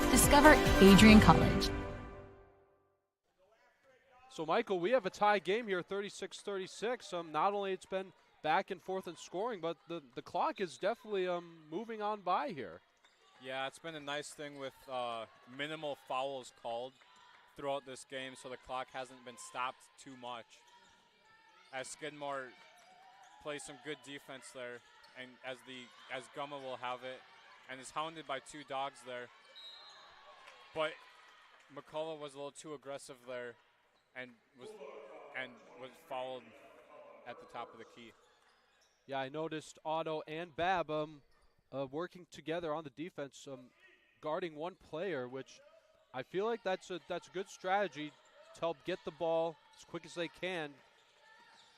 S5: Discover Adrian College.
S9: So, Michael, we have a tie game here, 36-36. Not only it's been back and forth in scoring, but the clock is definitely moving on by here.
S8: Yeah, it's been a nice thing with minimal fouls called throughout this game, so the clock hasn't been stopped too much. As Skidmore plays some good defense there, and as Gumma will have it, and is hounded by two dogs there. But McCullough was a little too aggressive there, and was fouled at the top of the key.
S9: Yeah, I noticed Otto and Babb working together on the defense, guarding one player, which I feel like that's a good strategy to help get the ball as quick as they can,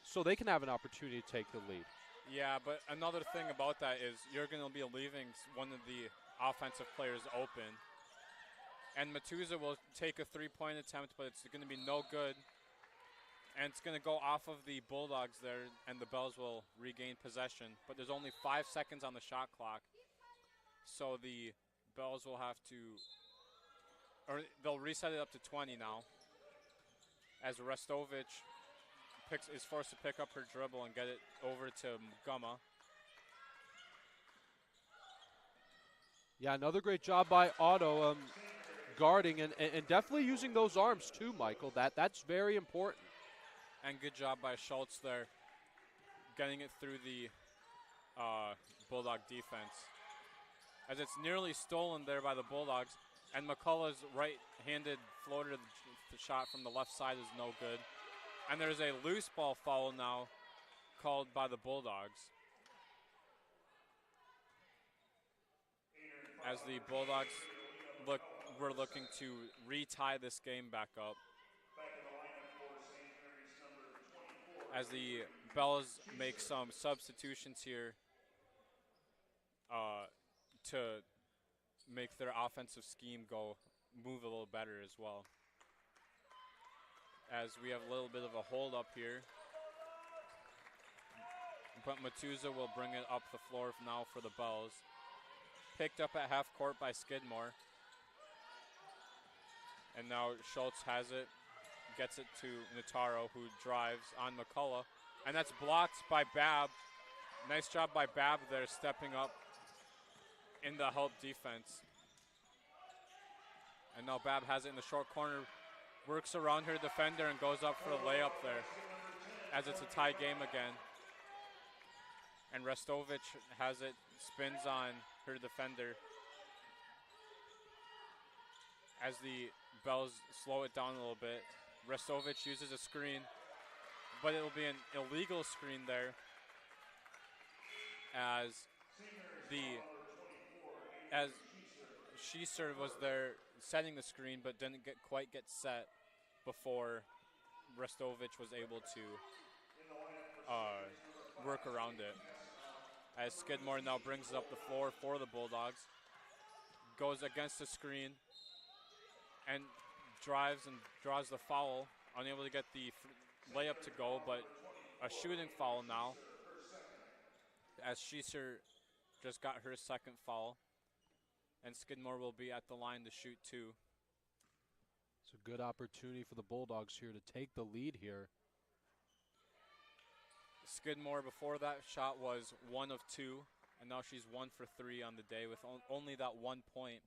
S9: so they can have an opportunity to take the lead.
S8: Yeah, but another thing about that is you're going to be leaving one of the offensive players open. And Matuza will take a three-point attempt, but it's going to be no good. And it's going to go off of the Bulldogs there, and the Bells will regain possession. But there's only 5 seconds on the shot clock. So the Bells will have to, or they'll reset it up to 20 now, as Restovich is forced to pick up her dribble and get it over to Gumma.
S9: Yeah, another great job by Otto guarding and definitely using those arms too, Michael. That's very important.
S8: And good job by Schultz there, getting it through the Bulldog defense. As it's nearly stolen there by the Bulldogs, and McCullough's right-handed floater, the shot from the left side is no good. And there's a loose ball foul now called by the Bulldogs, as the Bulldogs were looking to retie this game back up. As the Bells make some substitutions here to make their offensive scheme move a little better as well. As we have a little bit of a hold up here. But Matuza will bring it up the floor now for the Bells. Picked up at half court by Skidmore. And now Schultz has it, gets it to Notaro, who drives on McCullough. And that's blocked by Babb. Nice job by Babb there, stepping up in the help defense. And now Babb has it in the short corner, works around her defender and goes up for the layup there, as it's a tie game again. And Restovich has it, spins on her defender as the Bells slow it down a little bit. Restovich uses a screen, but it will be an illegal screen there as Schieser was there setting the screen but didn't quite get set before Restovich was able to work around it. As Skidmore now brings it up the floor for the Bulldogs, goes against the screen and drives and draws the foul, unable to get the layup to go, but a shooting foul now, as Schieser just got her second foul, and Skidmore will be at the line to shoot two.
S9: It's a good opportunity for the Bulldogs here to take the lead here.
S8: Skidmore before that shot was 1 of 2, and now she's 1 for 3 on the day with only that 1 point.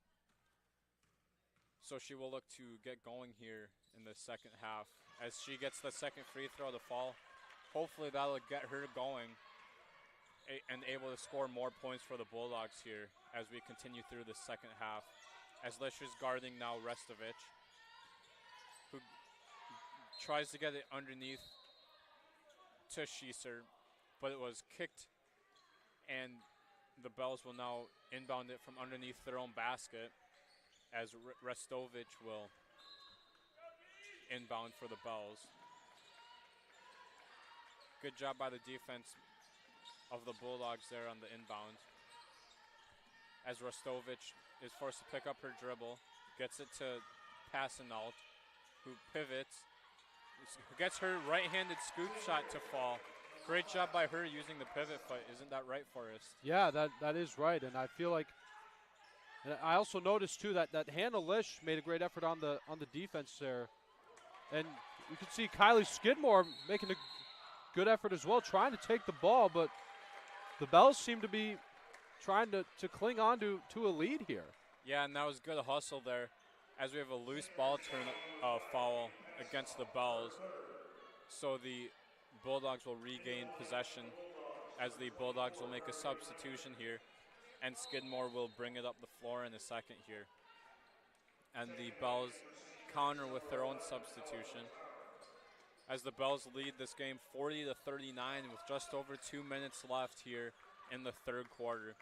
S8: So she will look to get going here in the second half as she gets the second free throw to fall. Hopefully that'll get her going and able to score more points for the Bulldogs here as we continue through the second half. As Lish is guarding now Restovich, who tries to get it underneath to Schieser, but it was kicked, and the Bells will now inbound it from underneath their own basket as Restovich will inbound for the Bells. Good job by the defense of the Bulldogs there on the inbound. As Restovich is forced to pick up her dribble, gets it to Passenalt, who pivots, gets her right-handed scoop shot to fall. Great job by her using the pivot foot. Isn't that right, Forrest?
S9: Yeah, that is right, and I feel like, and I also noticed too that Hannah Lish made a great effort on the defense there, and you can see Kylie Skidmore making a good effort as well, trying to take the ball, but the Bells seem to be trying to cling on to a lead here.
S8: Yeah, and that was good hustle there, as we have a loose ball turn foul against the Bells. So the Bulldogs will regain possession, as the Bulldogs will make a substitution here, and Skidmore will bring it up the floor in a second here. And the Bells counter with their own substitution, as the Bells lead this game 40-39 with just over 2 minutes left here in the third quarter.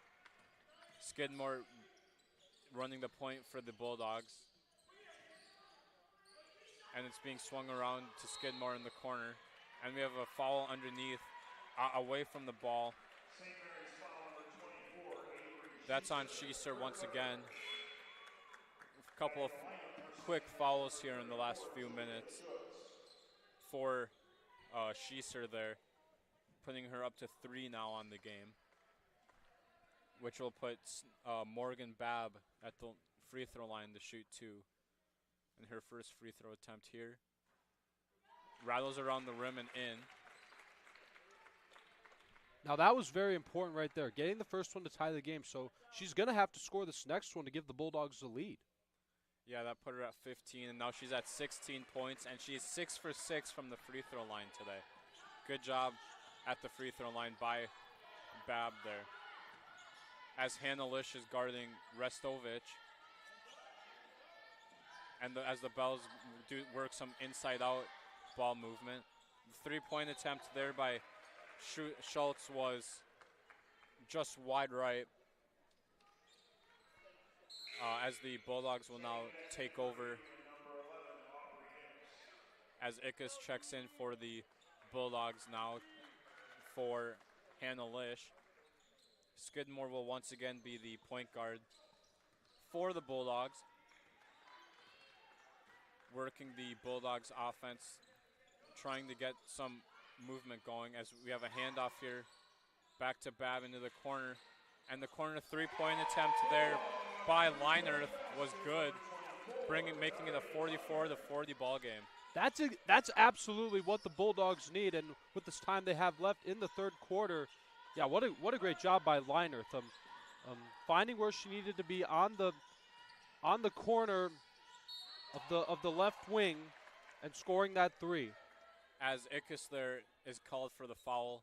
S8: Skidmore running the point for the Bulldogs, and it's being swung around to Skidmore in the corner, and we have a foul underneath, away from the ball. That's on Schieser once again. A couple of quick fouls here in the last few minutes for Schieser there, putting her up to 3 now on the game, which will put Morgan Babb at the free throw line to shoot 2. And her first free throw attempt here. Rattles around the rim and in.
S9: Now that was very important right there, getting the first one to tie the game. So she's going to have to score this next one to give the Bulldogs the lead.
S8: Yeah, that put her at 15, and now she's at 16 points, and she's 6 for 6 from the free throw line today. Good job at the free throw line by Babb there. As Hannah Lish is guarding Restovich, and as the Bells do work some inside-out ball movement. The three-point attempt there by Schultz was just wide right, as the Bulldogs will now take over, as Ickes checks in for the Bulldogs now for Hannah Lish. Skidmore will once again be the point guard for the Bulldogs, working the Bulldogs offense, trying to get some movement going, as we have a handoff here back to Babb into the corner, and the corner three-point attempt there by Leinerth was good, making it a 44-40 ball game.
S9: That's absolutely what the Bulldogs need, and with this time they have left in the third quarter, yeah, what a great job by Leinert, finding where she needed to be on the corner of the left wing and scoring that three.
S8: As Ickes there is called for the foul,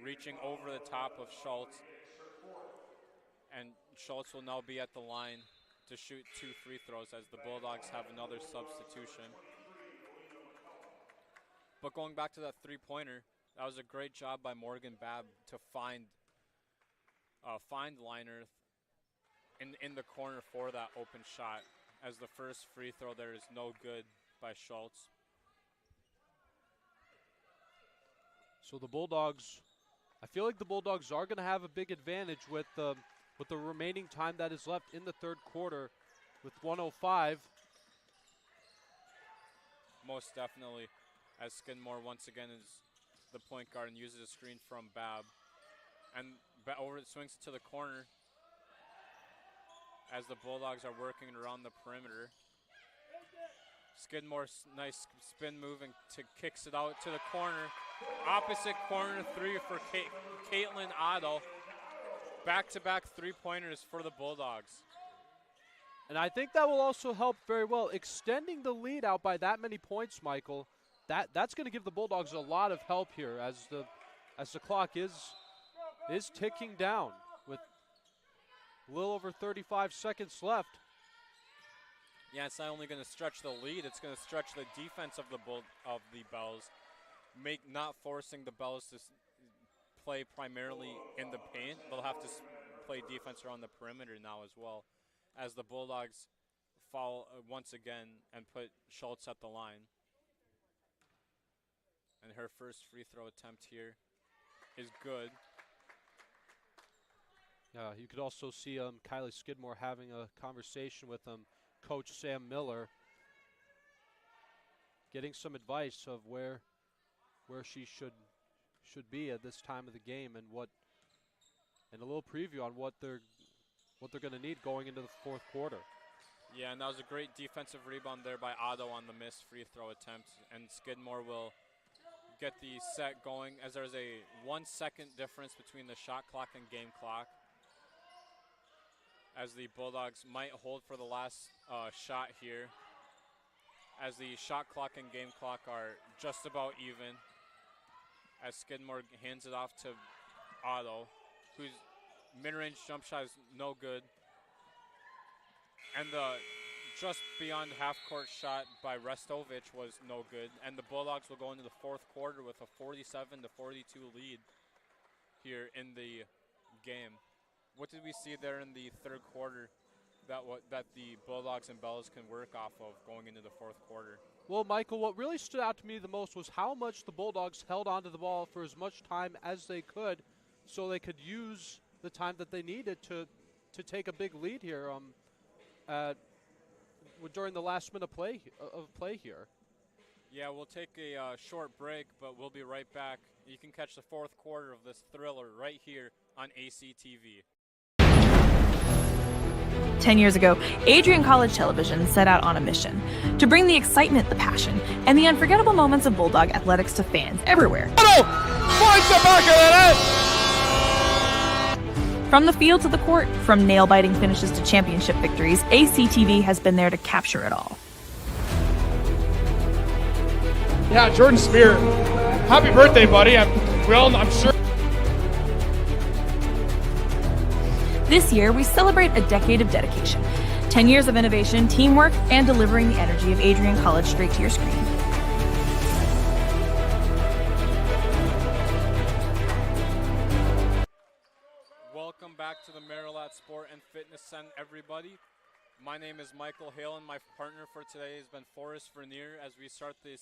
S8: reaching over the top of Schultz, and Schultz will now be at the line to shoot 2 free throws as the Bulldogs have another substitution. But going back to that three-pointer, that was a great job by Morgan Babb to find Leinert in the corner for that open shot, as the first free throw there is no good by Schultz.
S9: So the Bulldogs, I feel like the Bulldogs are going to have a big advantage with the remaining time that is left in the third quarter with 1:05.
S8: Most definitely, as Skidmore once again is the point guard and uses a screen from Babb. And over it swings to the corner as the Bulldogs are working around the perimeter. Skidmore, nice spin move and kicks it out to the corner. Opposite corner three for Caitlin Otto. Back-to-back three-pointers for the Bulldogs.
S9: And I think that will also help very well. Extending the lead out by that many points, Michael, that's going to give the Bulldogs a lot of help here as the clock is ticking down with a little over 35 seconds left.
S8: Yeah, it's not only going to stretch the lead, it's going to stretch the defense of the Bells, not forcing the Bells to play primarily in the paint. They'll have to play defense around the perimeter now as well, as the Bulldogs foul once again and put Schultz at the line. And her first free throw attempt here is good.
S9: Yeah, you could also see Kylie Skidmore having a conversation with Coach Sam Miller, getting some advice of where she should be at this time of the game, and a little preview on what they're going to need going into the fourth quarter.
S8: Yeah, and that was a great defensive rebound there by Otto on the missed free throw attempt, and Skidmore will get the set going as there's a 1 second difference between the shot clock and game clock, as the Bulldogs might hold for the last shot here, as the shot clock and game clock are just about even, as Skidmore hands it off to Otto, whose mid-range jump shot is no good, and the just beyond half-court shot by Restovich was no good, and the Bulldogs will go into the fourth quarter with a 47-42 lead here in the game. What did we see there in the third quarter that the Bulldogs and Bells can work off of going into the fourth quarter?
S9: Well, Michael, what really stood out to me the most was how much the Bulldogs held onto the ball for as much time as they could, so they could use the time that they needed to take a big lead here during the last minute of play here.
S8: Yeah, we'll take a short break, but we'll be right back. You can catch the fourth quarter of this thriller right here on ACTV.
S15: 10 years ago, Adrian College Television set out on a mission to bring the excitement, the passion, and the unforgettable moments of Bulldog athletics to fans everywhere.
S2: Finds the back of the net!
S15: From the field to the court, from nail-biting finishes to championship victories, ACTV has been there to capture it all.
S2: Yeah, Jordan Spear, happy birthday, buddy. I'm sure.
S15: This year, we celebrate a decade of dedication, 10 years of innovation, teamwork, and delivering the energy of Adrian College straight to your screen.
S8: Welcome back to the Marilat Sport and Fitness Center, everybody. My name is Michael Hale, and my partner for today has been Forrest Vernier as we start this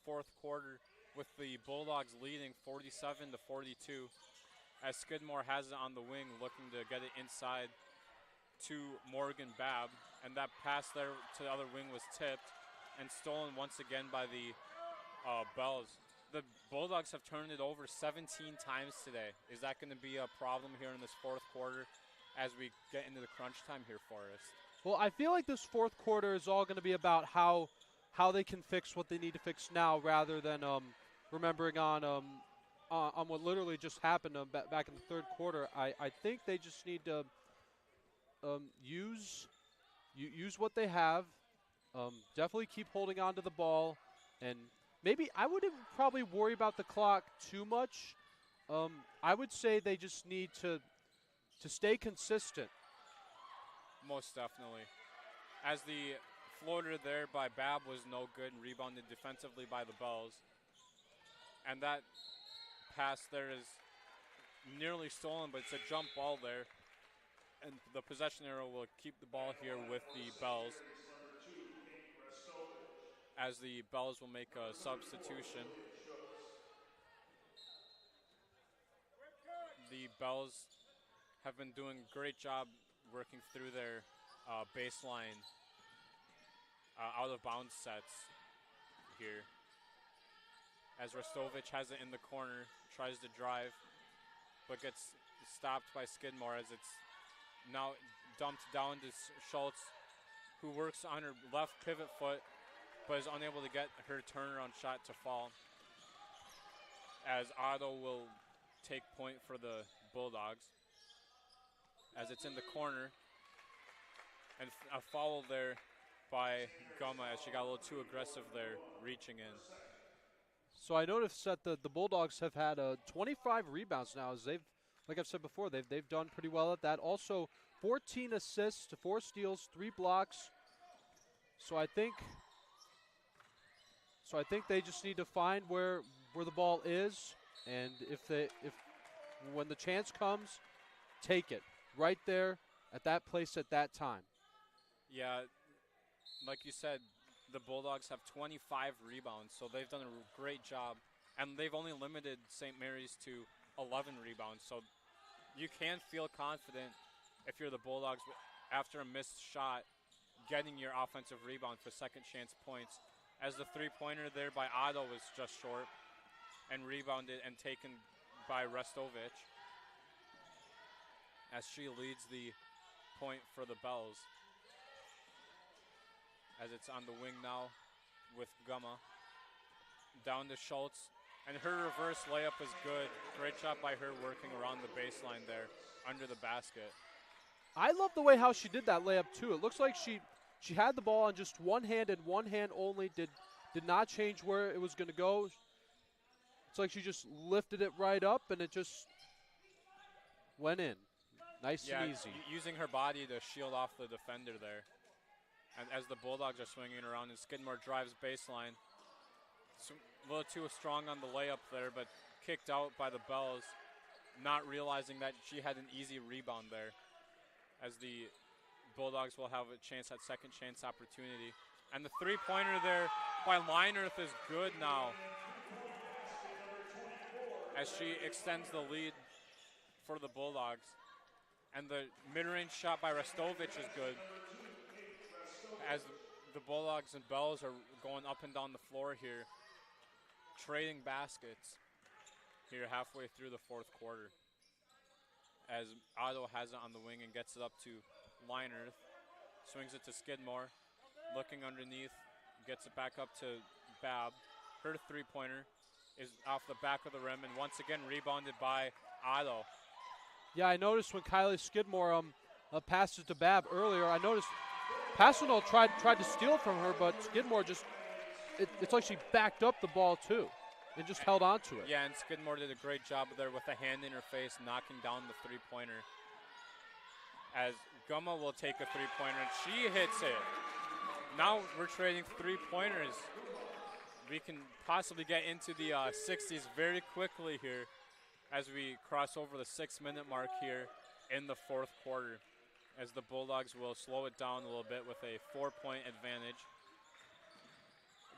S8: fourth quarter with the Bulldogs leading 47-42. As Skidmore has it on the wing, looking to get it inside to Morgan Babb, and that pass there to the other wing was tipped and stolen once again by the Bells. The Bulldogs have turned it over 17 times today. Is that going to be a problem here in this fourth quarter as we get into the crunch time here for us?
S9: Well, I feel like this fourth quarter is all going to be about how they can fix what they need to fix now, rather than remembering on what literally just happened back in the third quarter. I think they just need to use what they have. Definitely keep holding on to the ball, and maybe I wouldn't probably worry about the clock too much. I would say they just need to stay consistent.
S8: Most definitely. As the floater there by Babb was no good and rebounded defensively by the Bells. And that pass there is nearly stolen, but it's a jump ball there. And the possession arrow will keep the ball here with the Bells, as the Bells will make a substitution. The Bells have been doing a great job working through their baseline out-of-bounds sets here. As Restovich has it in the corner, tries to drive, but gets stopped by Skidmore as it's now dumped down to Schultz, who works on her left pivot foot, but is unable to get her turnaround shot to fall. As Otto will take point for the Bulldogs, as it's in the corner, and a foul there by Gumma as she got a little too aggressive there, reaching in.
S9: So I noticed that the Bulldogs have had 25 rebounds now, as they've, like I've said before, they've done pretty well at that. Also, 14 assists to 4 steals, 3 blocks. So I think they just need to find where the ball is, and if when the chance comes, take it right there at that place at that time.
S8: Yeah, like you said, the Bulldogs have 25 rebounds, so they've done a great job. And they've only limited St. Mary's to 11 rebounds, so you can feel confident if you're the Bulldogs after a missed shot getting your offensive rebound for second chance points, as the three-pointer there by Otto was just short and rebounded and taken by Restovich, as she leads the point for the Bells. As it's on the wing now with Gumma. Down to Schultz, and her reverse layup is good. Great job by her working around the baseline there under the basket.
S9: I love the way how she did that layup too. It looks like she had the ball on just one hand and one hand only, did not change where it was going to go. It's like she just lifted it right up and it just went in. Nice and easy.
S8: Using her body to shield off the defender there. And as the Bulldogs are swinging around, and Skidmore drives baseline. So a little too strong on the layup there, but kicked out by the Bells, not realizing that she had an easy rebound there. As the Bulldogs will have a chance at second chance opportunity. And the three-pointer there by Linerth is good now, as she extends the lead for the Bulldogs. And the mid-range shot by Restovich is good, as the Bulldogs and Bells are going up and down the floor here, trading baskets here halfway through the fourth quarter. As Otto has it on the wing and gets it up to Linerth, swings it to Skidmore, looking underneath, gets it back up to Babb. Her three-pointer is off the back of the rim, and once again rebounded by Otto.
S9: Yeah, I noticed when Kylie Skidmore passed it to Babb earlier, I noticed Passanel tried to steal from her, but Skidmore just, it's like she backed up the ball too and just held on to it.
S8: Yeah, and Skidmore did a great job there with a hand in her face, knocking down the three-pointer. As Gumma will take a three-pointer, and she hits it. Now we're trading three-pointers. We can possibly get into the 60s very quickly here as we cross over the 6-minute mark here in the fourth quarter, as the Bulldogs will slow it down a little bit with a 4-point advantage.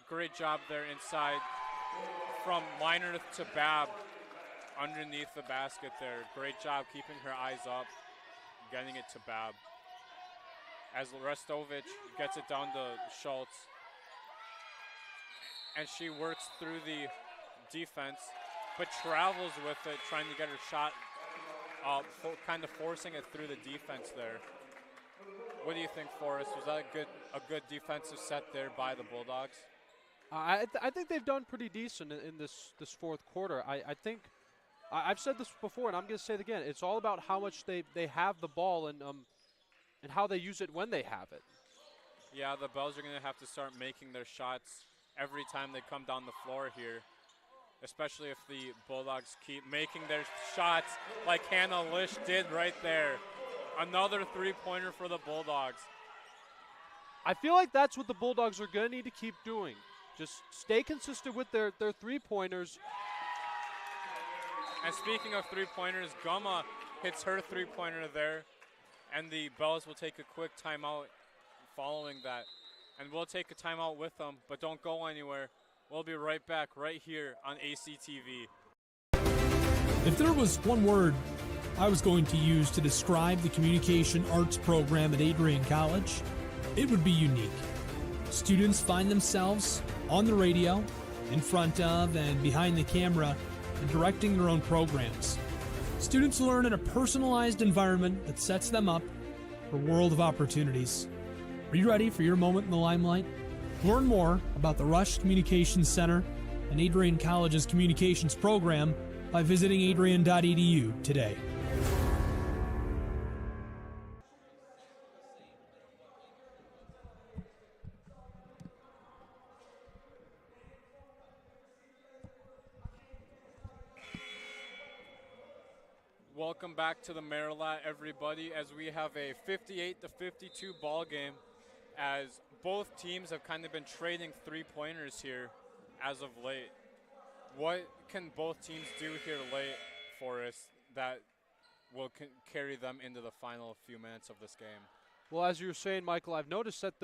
S8: Great job there inside from Linerth to Babb underneath the basket there. Great job keeping her eyes up, getting it to Babb. As Restovich gets it down to Schultz, and she works through the defense, but travels with it, trying to get her shot, kind of forcing it through the defense there. What do you think, Forrest? Was that a good defensive set there by the Bulldogs?
S9: I think they've done pretty decent in this fourth quarter. I think I've said this before, and I'm going to say it again. It's all about how much they have the ball and how they use it when they have it.
S8: Yeah, the Bells are going to have to start making their shots every time they come down the floor here, especially if the Bulldogs keep making their shots like Hannah Lish did right there. Another three-pointer for the Bulldogs.
S9: I feel like that's what the Bulldogs are going to need to keep doing. Just stay consistent with their three-pointers.
S8: And speaking of three-pointers, Gumma hits her three-pointer there, and the Bells will take a quick timeout following that. And we'll take a timeout with them, but don't go anywhere. We'll be right back right here on ACTV.
S11: If there was one word I was going to use to describe the communication arts program at Adrian College, it would be unique. Students find themselves on the radio, in front of and behind the camera, and directing their own programs. Students learn in a personalized environment that sets them up for a world of opportunities. Are you ready for your moment in the limelight? Learn more about the Rush Communications Center and Adrian College's communications program by visiting adrian.edu today.
S8: Welcome back to the Marilat, everybody, as we have a 58-52 ball game, as both teams have kind of been trading three-pointers here as of late. What can both teams do here late for us that will carry them into the final few minutes of this game?
S9: Well, as you were saying, Michael, I've noticed that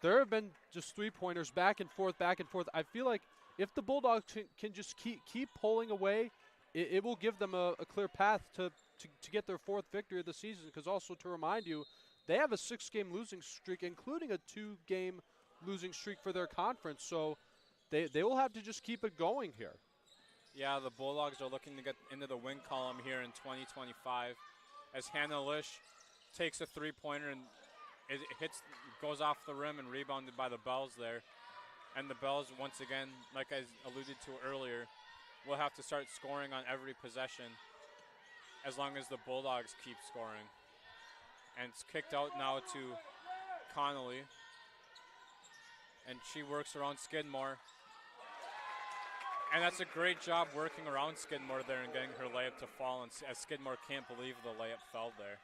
S9: there have been just three-pointers back and forth. I feel like if the Bulldogs can just keep pulling away, it will give them a clear path to get their fourth victory of the season, because also to remind you, they have a 6-game losing streak, including a 2-game losing streak for their conference. So they will have to just keep it going here.
S8: Yeah, the Bulldogs are looking to get into the win column here in 2025 as Hannah Lish takes a three-pointer and it goes off the rim and rebounded by the Bells there. And the Bells, once again, like I alluded to earlier, will have to start scoring on every possession as long as the Bulldogs keep scoring. And it's kicked out now to Connolly. And she works around Skidmore. And that's a great job working around Skidmore there and getting her layup to fall, and as Skidmore can't believe the layup fell there.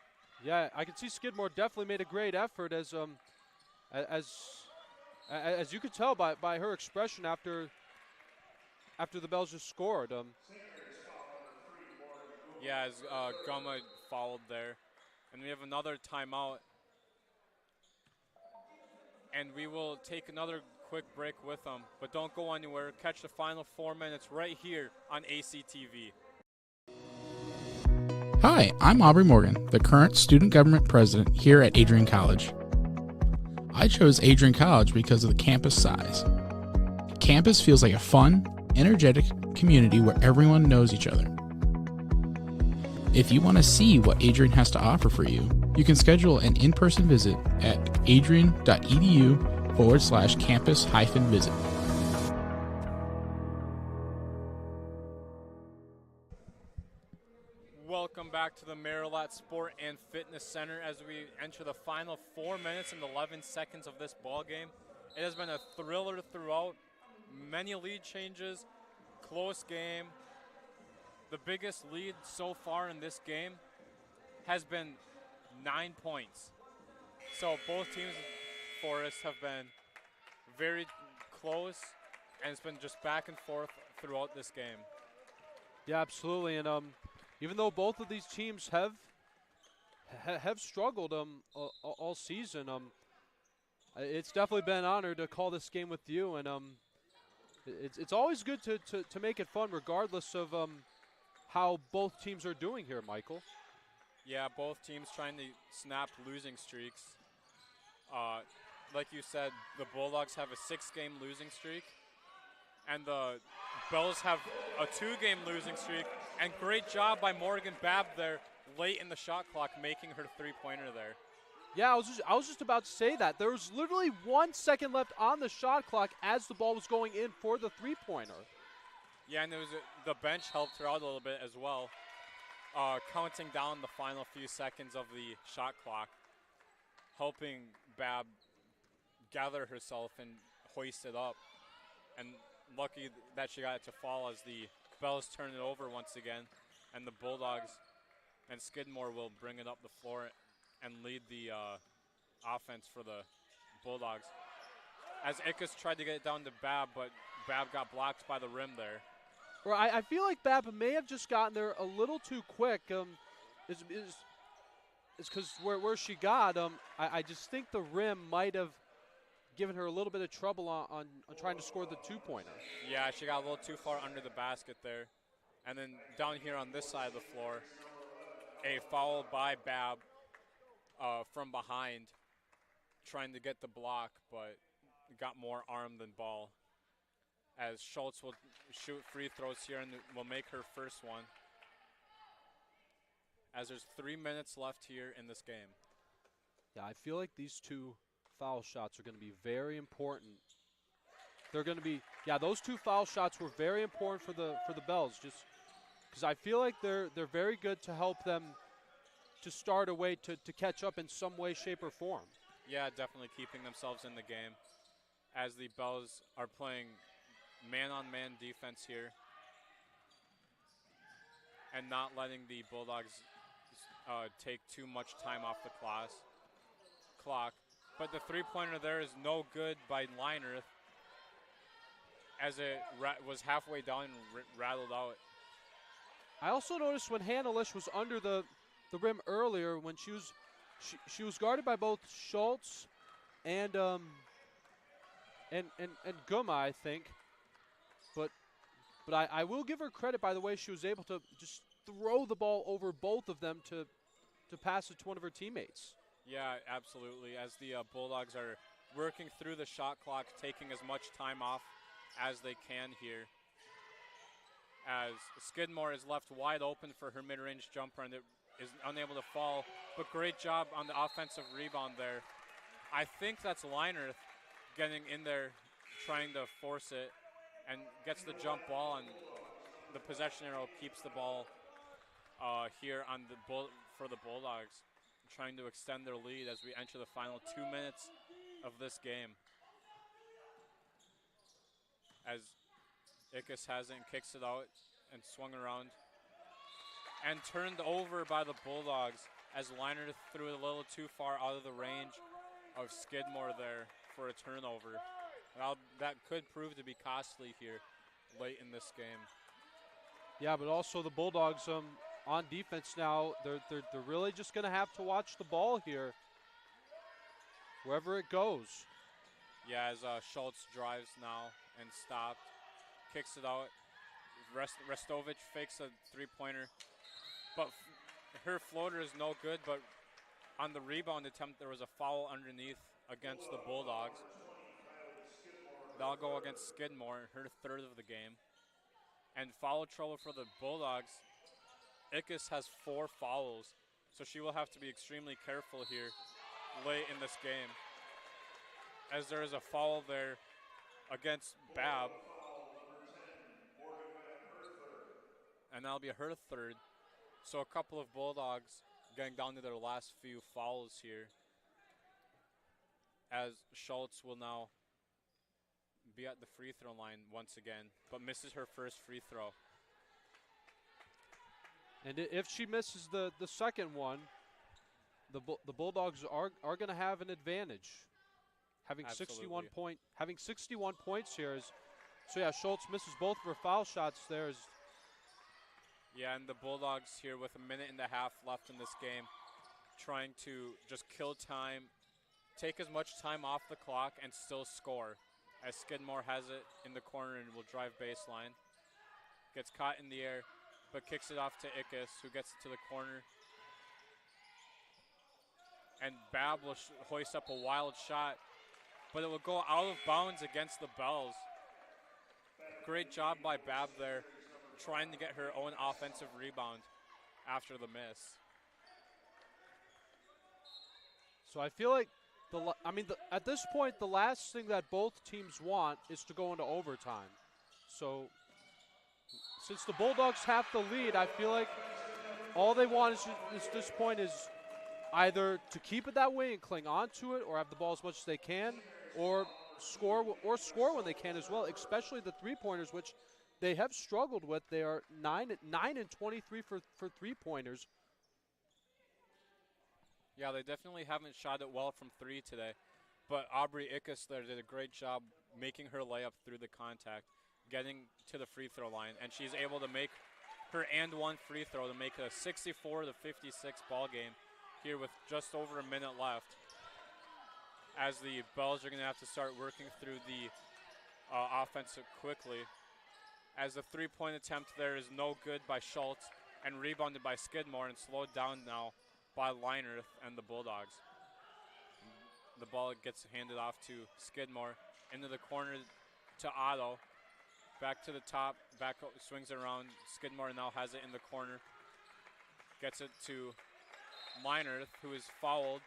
S9: Yeah, I can see Skidmore definitely made a great effort as you could tell by her expression after the Bells just scored.
S8: Yeah, as Gumma fouled there. And we have another timeout. And we will take another quick break with them. But don't go anywhere. Catch the final 4 minutes right here on ACTV.
S13: Hi, I'm Aubrey Morgan, the current student government president here at Adrian College. I chose Adrian College because of the campus size. Campus feels like a fun, energetic community where everyone knows each other. If you want to see what Adrian has to offer for you, you can schedule an in-person visit at adrian.edu/campus-visit.
S8: Welcome back to the Marilat Sport and Fitness Center as we enter the final 4 minutes and 11 seconds of this ball game. It has been a thriller throughout, many lead changes, close game. The biggest lead so far in this game has been 9 points. So both teams for us have been very close, and it's been just back and forth throughout this game.
S9: Yeah, absolutely. And even though both of these teams have struggled all season, it's definitely been an honor to call this game with you. And it's always good to make it fun, regardless of how both teams are doing here, Michael.
S8: Yeah, both teams trying to snap losing streaks. Like you said, the Bulldogs have a 6-game losing streak, and the Bells have a 2-game losing streak. And great job by Morgan Babb there late in the shot clock, making her three-pointer there.
S9: Yeah, I was just about to say that. There was literally 1 second left on the shot clock as the ball was going in for the three-pointer.
S8: Yeah, and the bench helped her out a little bit as well, counting down the final few seconds of the shot clock, helping Bab gather herself and hoist it up. And lucky that she got it to fall as the Bells turn it over once again, and the Bulldogs and Skidmore will bring it up the floor and lead the offense for the Bulldogs. As Ickes tried to get it down to Bab, but Bab got blocked by the rim there.
S9: Well, I feel like Bab may have just gotten there a little too quick. It's because where she got, I just think the rim might have given her a little bit of trouble on trying to score the two-pointer.
S8: Yeah, she got a little too far under the basket there. And then down here on this side of the floor, a foul by Bab from behind, trying to get the block, but got more arm than ball. As Schultz will shoot free throws here and will make her first one. As there's 3 minutes left here in this game.
S9: Yeah, I feel like these two foul shots are going to be very important. They're going to be, yeah, those two foul shots were very important for the Bells, just because I feel like they're very good to help them to start a way to catch up in some way, shape, or form.
S8: Yeah, definitely keeping themselves in the game as the Bells are playing man-on-man defense here and not letting the Bulldogs take too much time off the clock. But the three-pointer there is no good by Leinerth as it was halfway down and rattled out.
S9: I also noticed when Hannah Lish was under the rim earlier, when she was guarded by both Schultz and Guma, I think. But I will give her credit by the way she was able to just throw the ball over both of them to pass it to one of her teammates.
S8: Yeah, absolutely. As the Bulldogs are working through the shot clock, taking as much time off as they can here. As Skidmore is left wide open for her mid-range jumper and it is unable to fall. But great job on the offensive rebound there. I think that's Leinerth getting in there, trying to force it, and gets the jump ball, and the possession arrow keeps the ball here on for the Bulldogs, trying to extend their lead as we enter the final 2 minutes of this game. As Ickes has it and kicks it out and swung around and turned over by the Bulldogs as Leinerth threw it a little too far out of the range of Skidmore there for a turnover. Well, that could prove to be costly here late in this game.
S9: Yeah, but also the Bulldogs on defense now, they're really just going to have to watch the ball here wherever it goes.
S8: Yeah, as Schultz drives now and stopped, kicks it out. Restovich fakes a three-pointer, but her floater is no good, but on the rebound attempt, there was a foul underneath against the Bulldogs. That'll go against Skidmore, her third of the game. And foul trouble for the Bulldogs. Ickes has 4 fouls, so she will have to be extremely careful here late in this game. As there is a foul there against Bab. And that'll be her third. So a couple of Bulldogs getting down to their last few fouls here. As Schultz will now be at the free throw line once again, but misses her first free throw.
S9: And if she misses the second one, the Bulldogs are going to have an advantage. Having 61 points here is, so yeah, Schultz misses both of her foul shots there.
S8: Yeah, and the Bulldogs here with 1.5 minutes left in this game, trying to just kill time, take as much time off the clock, and still score. As Skidmore has it in the corner and will drive baseline. Gets caught in the air, but kicks it off to Ickes, who gets it to the corner. And Bab will hoist up a wild shot, but it will go out of bounds against the Bells. Great job by Bab there, trying to get her own offensive rebound after the miss.
S9: So I feel like at this point, the last thing that both teams want is to go into overtime. So since the Bulldogs have the lead, I feel like all they want is at this point is either to keep it that way and cling on to it, or have the ball as much as they can, or score when they can as well, especially the three-pointers, which they have struggled with. They are 9 and 23 for three-pointers.
S8: Yeah, they definitely haven't shot it well from three today. But Aubrey Ickes there did a great job making her layup through the contact, getting to the free throw line, and she's able to make her and one free throw to make it a 64-56 ball game here with just over a minute left, as the Bells are going to have to start working through the offense quickly, as the three-point attempt there is no good by Schultz and rebounded by Skidmore and slowed down now by Leinerth and the Bulldogs. The ball gets handed off to Skidmore, into the corner to Otto, back to the top, swings around. Skidmore now has it in the corner, gets it to Leinerth, who is fouled,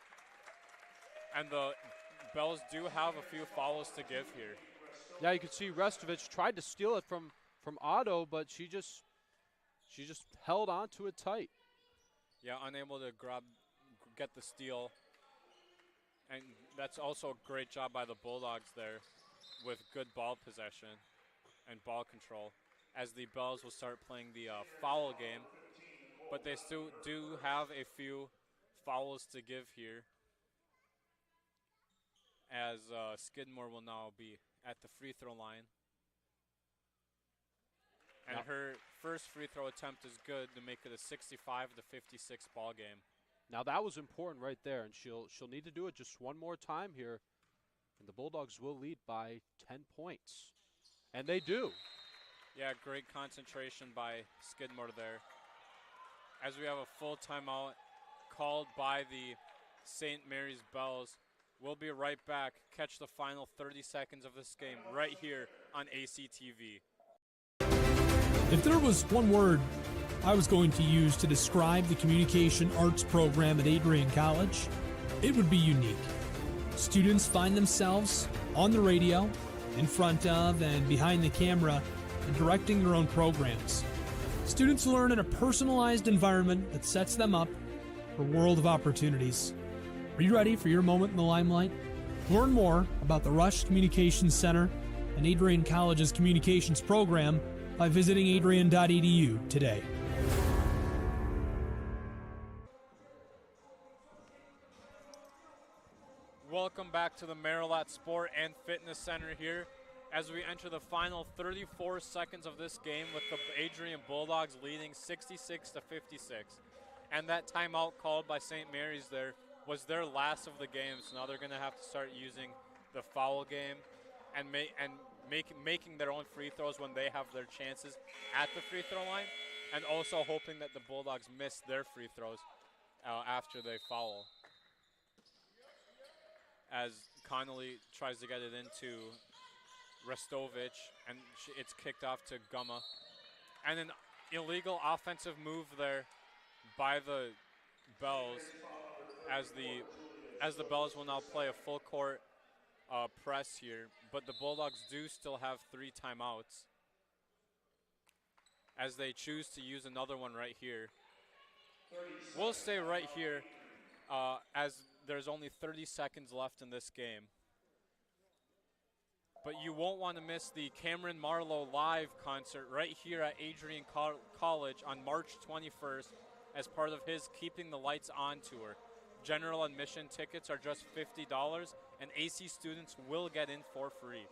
S8: and the Bells do have a few fouls to give here.
S9: Yeah, you can see Restovich tried to steal it from Otto, but she just held on to it tight.
S8: Yeah, unable to get the steal. And that's also a great job by the Bulldogs there with good ball possession and ball control, as the Bells will start playing the foul game. But they still do have a few fouls to give here, as Skidmore will now be at the free throw line. And her first free throw attempt is good to make it a 65-56 ball game.
S9: Now that was important right there, and she'll need to do it just one more time here, and the Bulldogs will lead by 10 points. And they do.
S8: Yeah, great concentration by Skidmore there. As we have a full timeout called by the St. Mary's Bells. We'll be right back. Catch the final 30 seconds of this game right here on ACTV.
S11: If there was one word I was going to use to describe the communication arts program at Adrian College, it would be unique. Students find themselves on the radio, in front of and behind the camera, and directing their own programs. Students learn in a personalized environment that sets them up for a world of opportunities. Are you ready for your moment in the limelight? Learn more about the Rush Communications Center and Adrian College's communications program by visiting adrian.edu today.
S8: Welcome back to the Marilat Sport and Fitness Center here as we enter the final 34 seconds of this game with the Adrian Bulldogs leading 66-56. And that timeout called by St. Mary's there was their last of the game, so now they're going to have to start using the foul game and making their own free throws when they have their chances at the free throw line, and also hoping that the Bulldogs miss their free throws after they foul. As Connolly tries to get it into Restovich, and it's kicked off to Gumma. And an illegal offensive move there by the Bells, as the Bells will now play a full court press here, but the Bulldogs do still have 3 timeouts as they choose to use another one right here. We'll stay right here as there's only 30 seconds left in this game. But you won't want to miss the Cameron Marlowe live concert right here at Adrian College on March 21st as part of his Keeping the Lights On tour. General admission tickets are just $50, and AC students will get in for free.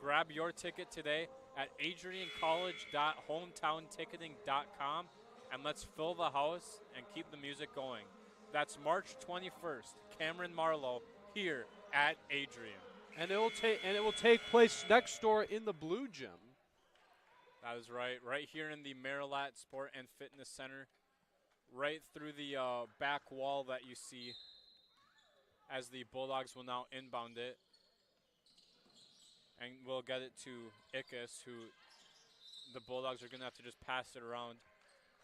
S8: Grab your ticket today at adriancollege.hometownticketing.com, and let's fill the house and keep the music going. That's March 21st, Cameron Marlowe here at Adrian.
S9: And it will take place next door in the Blue Gym.
S8: That is right here in the Marilat Sport and Fitness Center, right through the back wall that you see, as the Bulldogs will now inbound it. And we'll get it to Ickes, who the Bulldogs are going to have to just pass it around,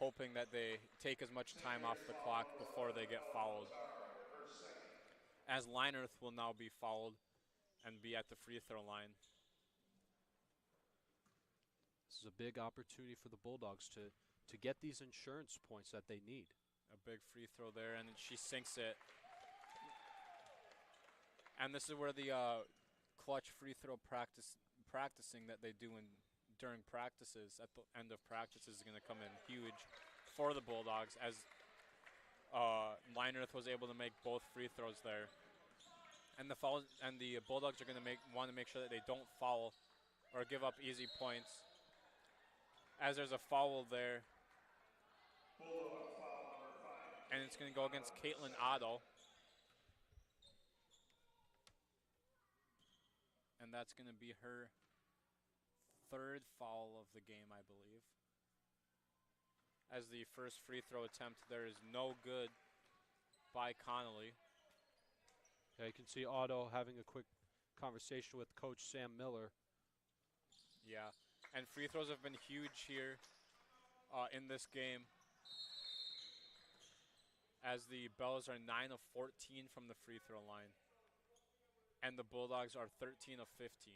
S8: hoping that they take as much time off the clock before they get fouled. as Leinerth will now be fouled and be at the free throw line.
S9: This is a big opportunity for the Bulldogs to get these insurance points that they need.
S8: A big free throw there, and she sinks it. And this is where the clutch free throw practicing that they do during practices at the end of practices is going to come in huge for the Bulldogs, as Leinerth was able to make both free throws there. And the Bulldogs are going to want to make sure that they don't foul or give up easy points, as there's a foul there. And it's going to go against Caitlin Otto. And that's going to be her third foul of the game, I believe. As the first free throw attempt there is no good by Connolly.
S9: Yeah, you can see Otto having a quick conversation with Coach Sam Miller.
S8: Yeah, and free throws have been huge here in this game, as the Bells are 9 of 14 from the free throw line, and the Bulldogs are 13 of 15.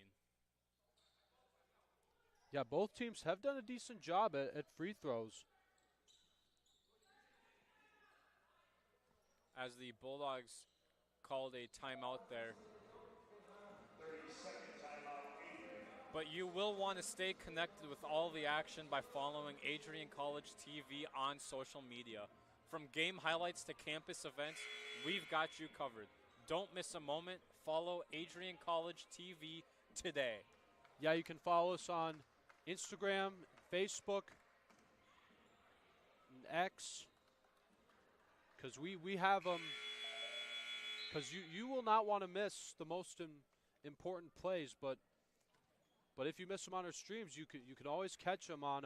S9: Yeah, both teams have done a decent job at free throws.
S8: As the Bulldogs called a timeout there.
S7: 30-second timeout.
S8: But you will want to stay connected with all the action by following Adrian College TV on social media. From game highlights to campus events, we've got you covered. Don't miss a moment. Follow Adrian College TV today.
S9: Yeah, you can follow us on Instagram, Facebook, and X, because we have them. Because you will not want to miss the most important plays, but if you miss them on our streams, you can always catch them on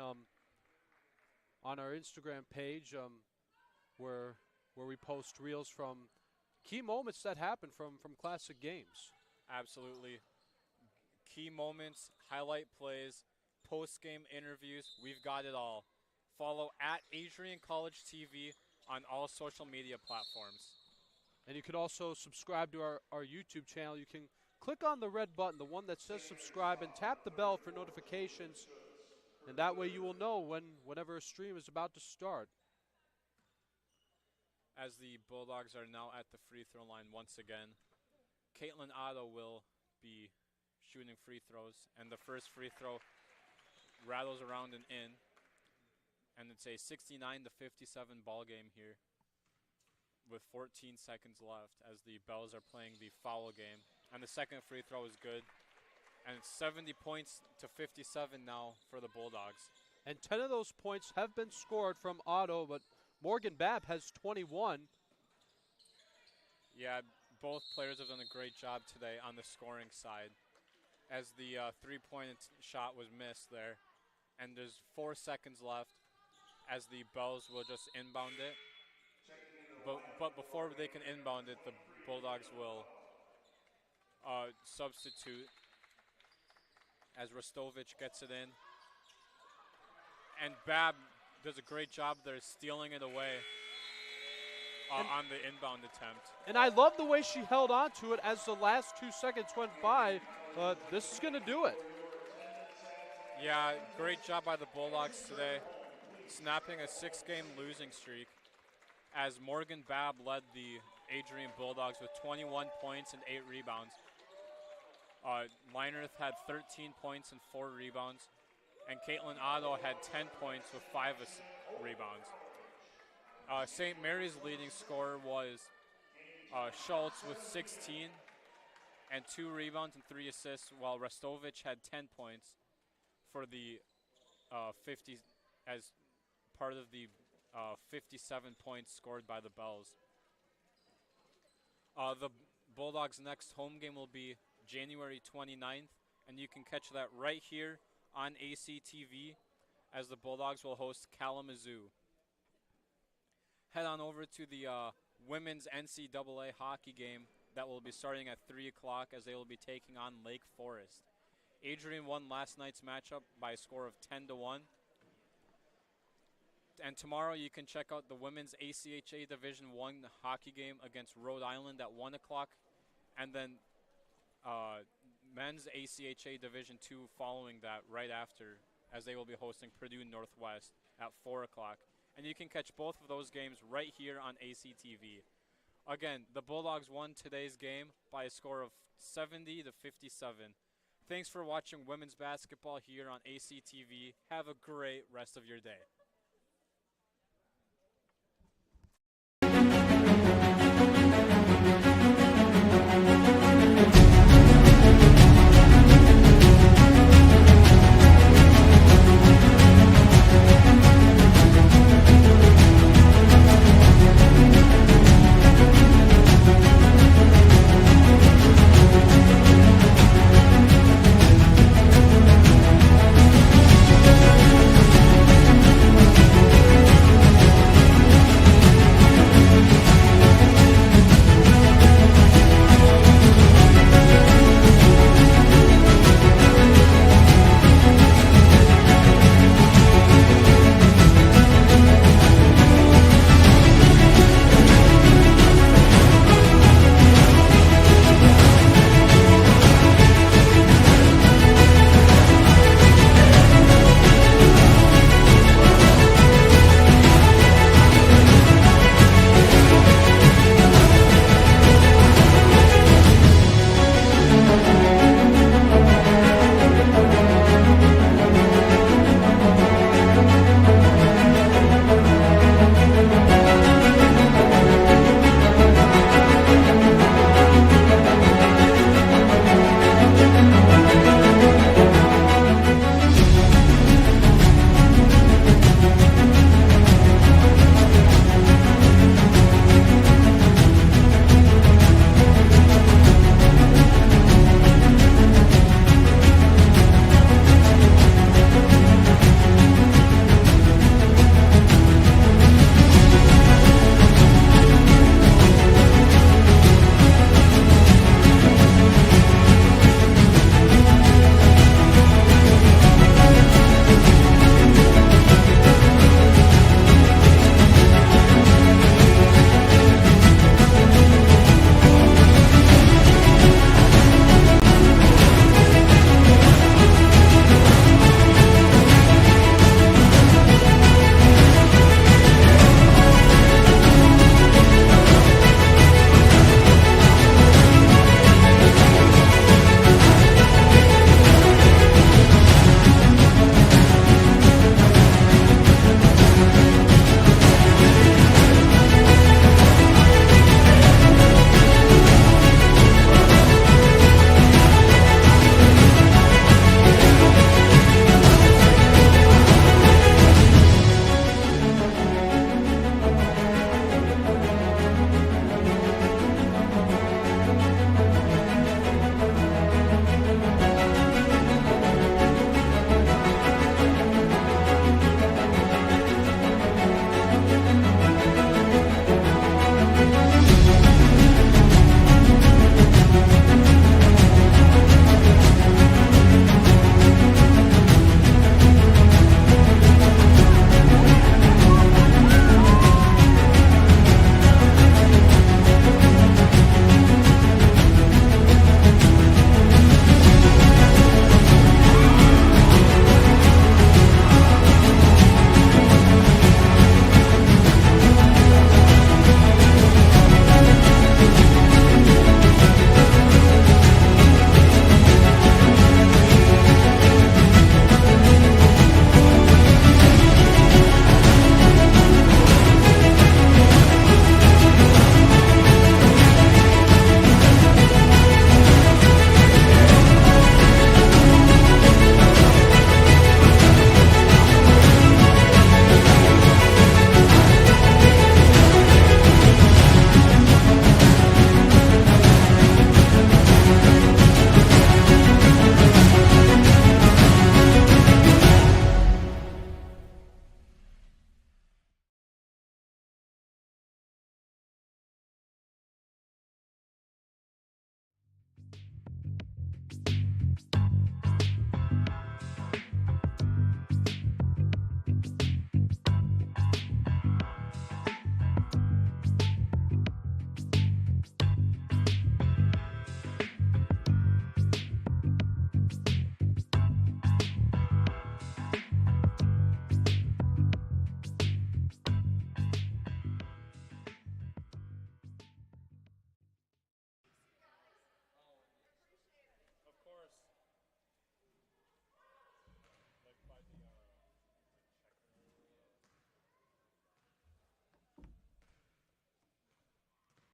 S9: our Instagram page, where we post reels from key moments that happen from classic games.
S8: Absolutely. Key moments, highlight plays, post-game interviews, we've got it all. Follow at Adrian College TV on all social media platforms.
S9: And you can also subscribe to our YouTube channel. You can click on the red button, the one that says subscribe, and tap the bell for notifications. And that way you will know whenever a stream is about to start.
S8: As the Bulldogs are now at the free throw line once again, Caitlin Otto will be shooting free throws, and the first free throw rattles around and in, and it's a 69-57 ball game here with 14 seconds left as the Bells are playing the foul game, and the second free throw is good, and it's 70 points to 57 now for the Bulldogs.
S9: And 10 of those points have been scored from Otto, but Morgan Babb has 21.
S8: Yeah, both players have done a great job today on the scoring side, as the three-point shot was missed there. And there's 4 seconds left as the Bells will just inbound it. But before they can inbound it, the Bulldogs will substitute as Rostovich gets it in. And Babb does a great job there stealing it away on the inbound attempt.
S9: And I love the way she held on to it as the last 2 seconds went by. This is going to do it.
S8: Yeah, great job by the Bulldogs today, snapping a 6-game losing streak, as Morgan Babb led the Adrian Bulldogs with 21 points and 8 rebounds. Leinerth had 13 points and 4 rebounds, and Caitlin Otto had 10 points with 5 rebounds. St. Mary's leading scorer was Schultz with 16 and 2 rebounds and 3 assists, while Restovich had 10 points for the 50 as part of the 57 points scored by the Bells. The Bulldogs' next home game will be January 29th, and you can catch that right here on ACTV as the Bulldogs will host Kalamazoo. Head on over to the women's NCAA hockey game that will be starting at 3 o'clock as they will be taking on Lake Forest. Adrian won last night's matchup by a score of 10-1. And tomorrow you can check out the women's ACHA Division I hockey game against Rhode Island at 1 o'clock. And then men's ACHA Division II following that right after, as they will be hosting Purdue Northwest at 4 o'clock. And you can catch both of those games right here on ACTV. Again, the Bulldogs won today's game by a score of 70-57. Thanks for watching women's basketball here on ACTV. Have a great rest of your day.